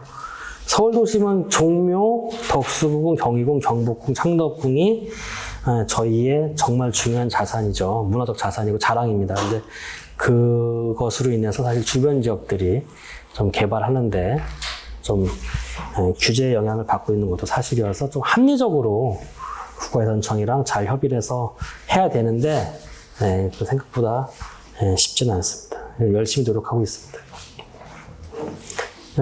서울 도심은 종묘, 덕수궁, 경희궁, 경복궁, 창덕궁이 저희의 정말 중요한 자산이죠. 문화적 자산이고 자랑입니다. 근데 그것으로 인해서 사실 주변 지역들이 좀 개발하는데 좀 규제의 영향을 받고 있는 것도 사실이어서 좀 합리적으로 국가개선청이랑 잘 협의를 해서 해야 되는데 그 생각보다 쉽지는 않습니다. 열심히 노력하고 있습니다.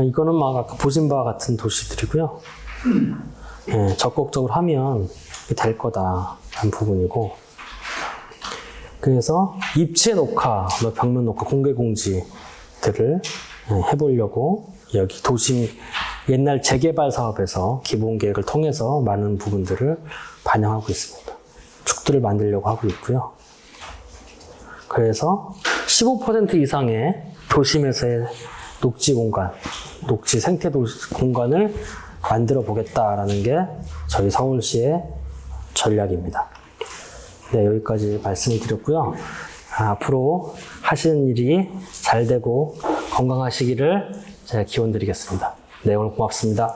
이거는 막 아까 보신 바와 같은 도시들이고요. 적극적으로 하면 될 거다라는 부분이고, 그래서 입체 녹화, 벽면 녹화, 공개 공지들을 해보려고 여기 도심 옛날 재개발 사업에서 기본 계획을 통해서 많은 부분들을 반영하고 있습니다. 축들을 만들려고 하고 있고요. 그래서 15% 이상의 도심에서의 녹지 공간, 녹지 생태 공간을 만들어 보겠다라는 게 저희 서울시의 전략입니다. 네, 여기까지 말씀을 드렸고요. 앞으로 하시는 일이 잘 되고 건강하시기를 제가 기원 드리겠습니다. 네, 오늘 고맙습니다.